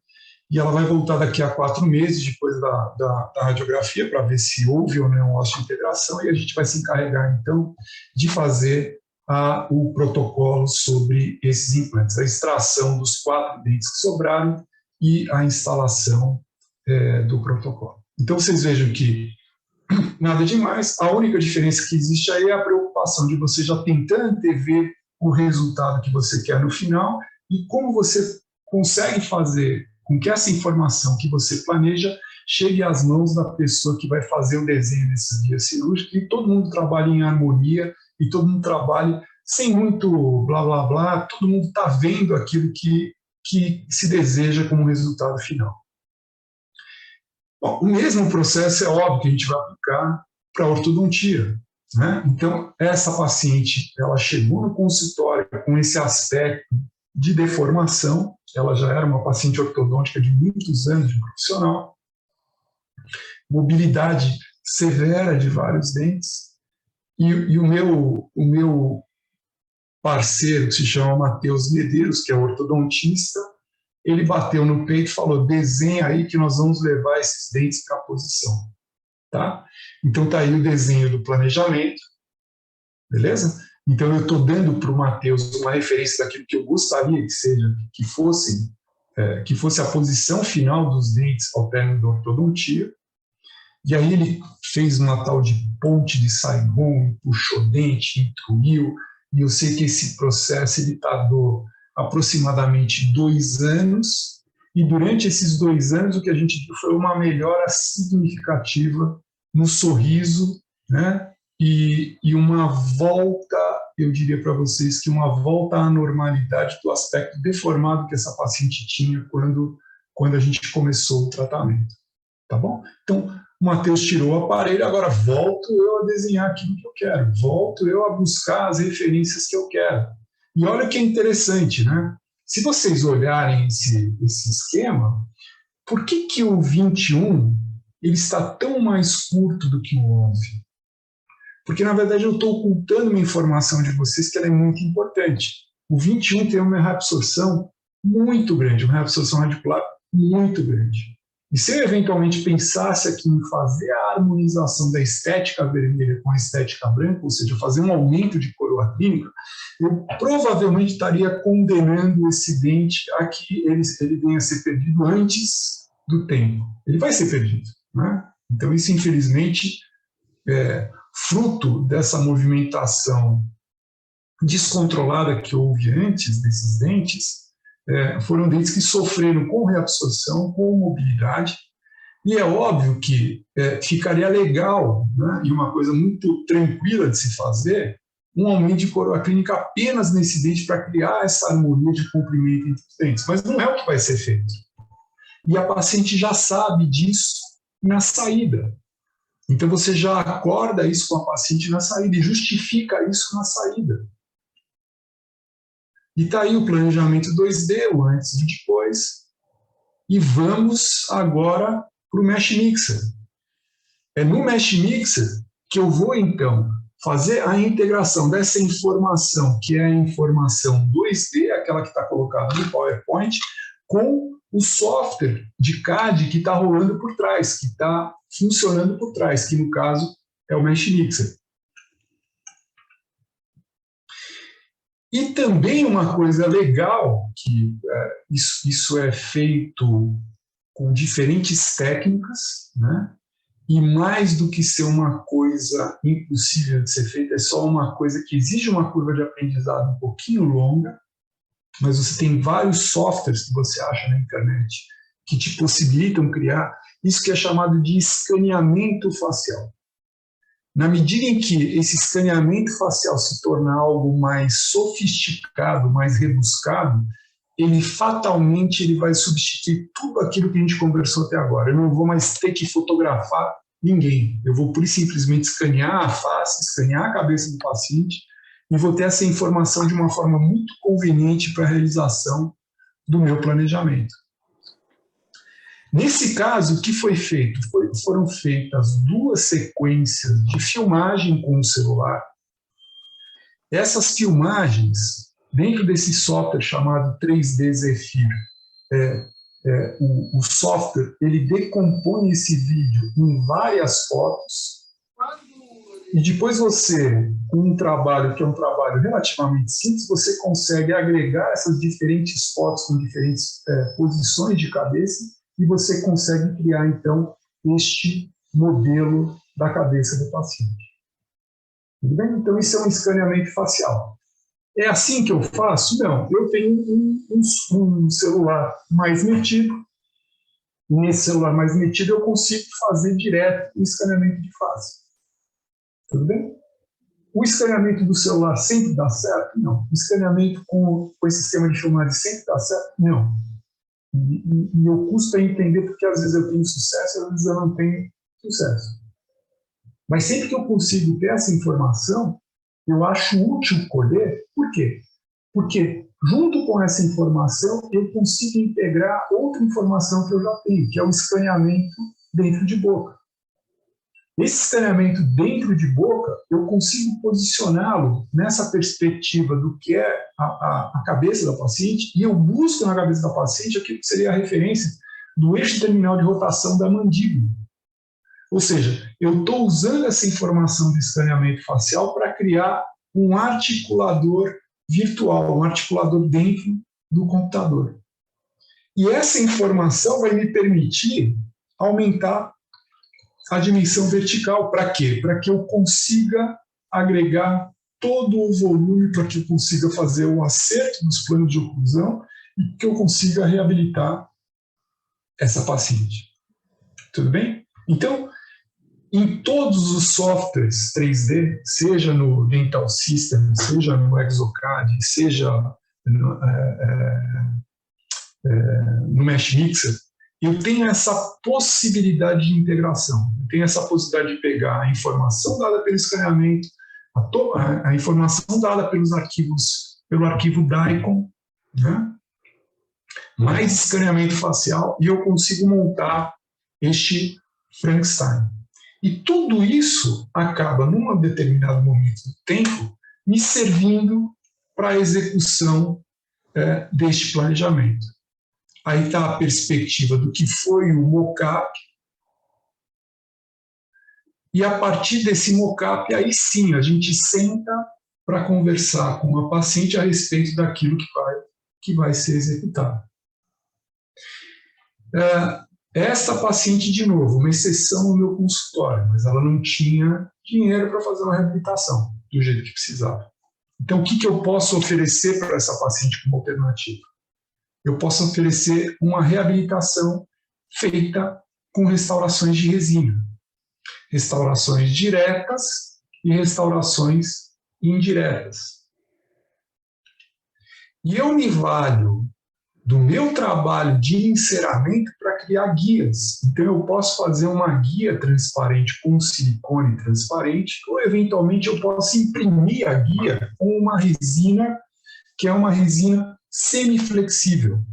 Speaker 2: e ela vai voltar daqui a 4 meses, depois da radiografia, para ver se houve ou não osteointegração, e a gente vai se encarregar, então, de fazer o protocolo sobre esses implantes, a extração dos 4 dentes que sobraram e a instalação do protocolo. Então, vocês vejam que nada demais, a única diferença que existe aí é a preocupação de você já tentar antever o resultado que você quer no final e como você consegue fazer com que essa informação que você planeja chegue às mãos da pessoa que vai fazer o desenho desses guias cirúrgicos e todo mundo trabalhe em harmonia e todo mundo trabalhe sem muito blá blá blá, todo mundo está vendo aquilo que se deseja como resultado final. Bom, o mesmo processo é óbvio que a gente vai aplicar para a ortodontia, né? Então, essa paciente, ela chegou no consultório com esse aspecto de deformação, ela já era uma paciente ortodôntica de muitos anos de profissional, mobilidade severa de vários dentes, e o meu parceiro, que se chama Matheus Medeiros, que é ortodontista, ele bateu no peito e falou: desenha aí que nós vamos levar esses dentes para a posição. Tá? Então está aí o desenho do planejamento, beleza? Então eu estou dando para o Matheus uma referência daquilo que eu gostaria que fosse a posição final dos dentes ao término da ortodontia. E aí ele fez uma tal de ponte de Saigon, puxou dente, intruiu, e eu sei que esse processo ele tardou aproximadamente 2 anos, e durante esses 2 anos o que a gente viu foi uma melhora significativa no sorriso, né? E uma volta, eu diria para vocês que uma volta à normalidade do aspecto deformado que essa paciente tinha quando a gente começou o tratamento, tá bom? Então, o Matheus tirou o aparelho, agora volto eu a desenhar aquilo que eu quero, volto eu a buscar as referências que eu quero. E olha que é interessante, né? se vocês olharem esse esquema, por que o 21 ele está tão mais curto do que o 11? Porque, na verdade, eu estou ocultando uma informação de vocês que ela é muito importante. O 21 tem uma reabsorção muito grande, uma reabsorção radicular muito grande. E se eu eventualmente pensasse aqui em fazer a harmonização da estética vermelha com a estética branca, ou seja, fazer um aumento de coroa clínica, eu provavelmente estaria condenando esse dente a que ele venha a ser perdido antes do tempo. Ele vai ser perdido, né? Então, isso, infelizmente, fruto dessa movimentação descontrolada que houve antes desses dentes, foram dentes que sofreram com reabsorção, com mobilidade, e é óbvio que ficaria legal, né, e uma coisa muito tranquila de se fazer, um aumento de coroa clínica apenas nesse dente para criar essa harmonia de comprimento entre os dentes, mas não é o que vai ser feito. E a paciente já sabe disso na saída. Então, você já acorda isso com a paciente na saída e justifica isso na saída. E está aí o planejamento 2D, o antes e depois. E vamos agora para o Mesh Mixer. É no Mesh Mixer que eu vou, então, fazer a integração dessa informação, que é a informação 2D, aquela que está colocada no PowerPoint, com o software de CAD que está rolando por trás, que está funcionando por trás, que no caso é o Mesh Mixer. E também uma coisa legal, que isso é feito com diferentes técnicas, né? E mais do que ser uma coisa impossível de ser feita, é só uma coisa que exige uma curva de aprendizado um pouquinho longa, mas você tem vários softwares que você acha na internet que te possibilitam criar isso que é chamado de escaneamento facial. Na medida em que esse escaneamento facial se torna algo mais sofisticado, mais rebuscado, ele fatalmente vai substituir tudo aquilo que a gente conversou até agora. Eu não vou mais ter que fotografar ninguém. Eu vou pura e simplesmente escanear a face, escanear a cabeça do paciente e vou ter essa informação de uma forma muito conveniente para a realização do meu planejamento. Nesse caso, o que foi feito? Foram feitas 2 sequências de filmagem com o celular. Essas filmagens, dentro desse software chamado 3D Zephyr, o software ele decompõe esse vídeo em várias fotos e depois você, com um trabalho que é um trabalho relativamente simples, você consegue agregar essas diferentes fotos com diferentes posições de cabeça e você consegue criar, então, este modelo da cabeça do paciente. Tudo bem? Então, isso é um escaneamento facial. É assim que eu faço? Não. Eu tenho um celular mais metido. E nesse celular mais metido, eu consigo fazer direto o escaneamento de face. Tudo bem? O escaneamento do celular sempre dá certo? Não. O escaneamento com esse sistema de filmagem sempre dá certo? Não. E eu custo a entender porque às vezes eu tenho sucesso e às vezes eu não tenho sucesso. Mas sempre que eu consigo ter essa informação, eu acho útil colher. Por quê? Porque junto com essa informação eu consigo integrar outra informação que eu já tenho, que é o escaneamento dentro de boca. Esse escaneamento dentro de boca, eu consigo posicioná-lo nessa perspectiva do que é a cabeça da paciente, e eu busco na cabeça da paciente aquilo que seria a referência do eixo terminal de rotação da mandíbula. Ou seja, eu estou usando essa informação de escaneamento facial para criar um articulador virtual, um articulador dentro do computador. E essa informação vai me permitir aumentar a dimensão vertical. Para quê? Para que eu consiga agregar todo o volume, para que eu consiga fazer o acerto dos planos de oclusão e que eu consiga reabilitar essa paciente. Tudo bem? Então, em todos os softwares 3D, seja no Dental System, seja no Exocad, seja no Mesh Mixer, eu tenho essa possibilidade de integração. Eu tenho essa possibilidade de pegar a informação dada pelo escaneamento, a informação dada pelos arquivos, pelo arquivo DICOM, né? mais escaneamento facial, e eu consigo montar este Frankenstein. E tudo isso acaba, num determinado momento do tempo, me servindo para a execução deste planejamento. Aí está a perspectiva do que foi o mockup, e a partir desse mockup, aí sim, a gente senta para conversar com a paciente a respeito daquilo que vai ser executado. Esta paciente, de novo, uma exceção no meu consultório, mas ela não tinha dinheiro para fazer uma reabilitação do jeito que precisava. Então, o que eu posso oferecer para essa paciente como alternativa? Eu posso oferecer uma reabilitação feita com restaurações de resina. Restaurações diretas e restaurações indiretas. E eu me valho do meu trabalho de enceramento para criar guias. Então, eu posso fazer uma guia transparente com silicone transparente, ou, eventualmente, eu posso imprimir a guia com uma resina, que é uma resina semiflexível.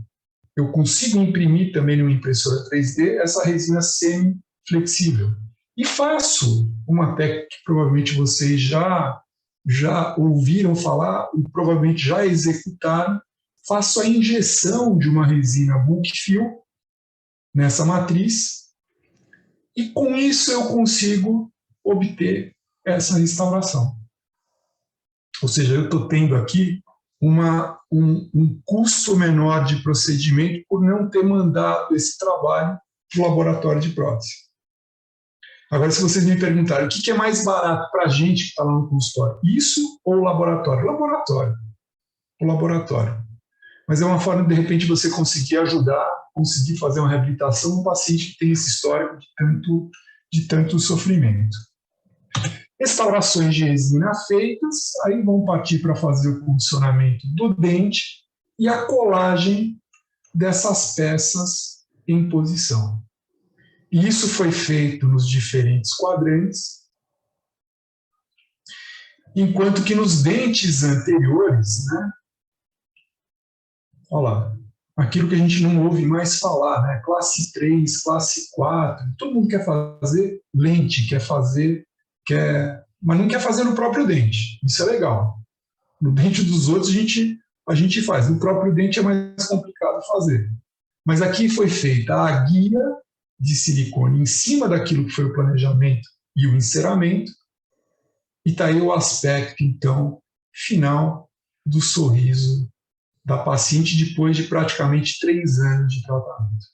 Speaker 2: Eu consigo imprimir também numa impressora 3D essa resina semiflexível. E faço uma técnica que provavelmente vocês já ouviram falar, ou provavelmente já executaram. Faço a injeção de uma resina bulk fill nessa matriz, e com isso eu consigo obter essa restauração. Ou seja, eu estou tendo aqui um custo menor de procedimento por não ter mandado esse trabalho para o laboratório de prótese. Agora, se vocês me perguntarem o que é mais barato para a gente que está lá no consultório, isso ou o laboratório? O laboratório. Mas é uma forma, de repente, você conseguir ajudar, conseguir fazer uma reabilitação no paciente que tem esse histórico de tanto sofrimento. Restaurações de resina feitas, aí vão partir para fazer o condicionamento do dente e a colagem dessas peças em posição. E isso foi feito nos diferentes quadrantes, enquanto que nos dentes anteriores, né, olha lá, aquilo que a gente não ouve mais falar, né? Classe 3, classe 4, todo mundo quer fazer lente, mas não quer fazer no próprio dente. Isso é legal. No dente dos outros a gente faz, no próprio dente é mais complicado fazer. Mas aqui foi feita a guia de silicone em cima daquilo que foi o planejamento e o enceramento, e está aí o aspecto, então, final do sorriso da paciente depois de praticamente 3 anos de tratamento.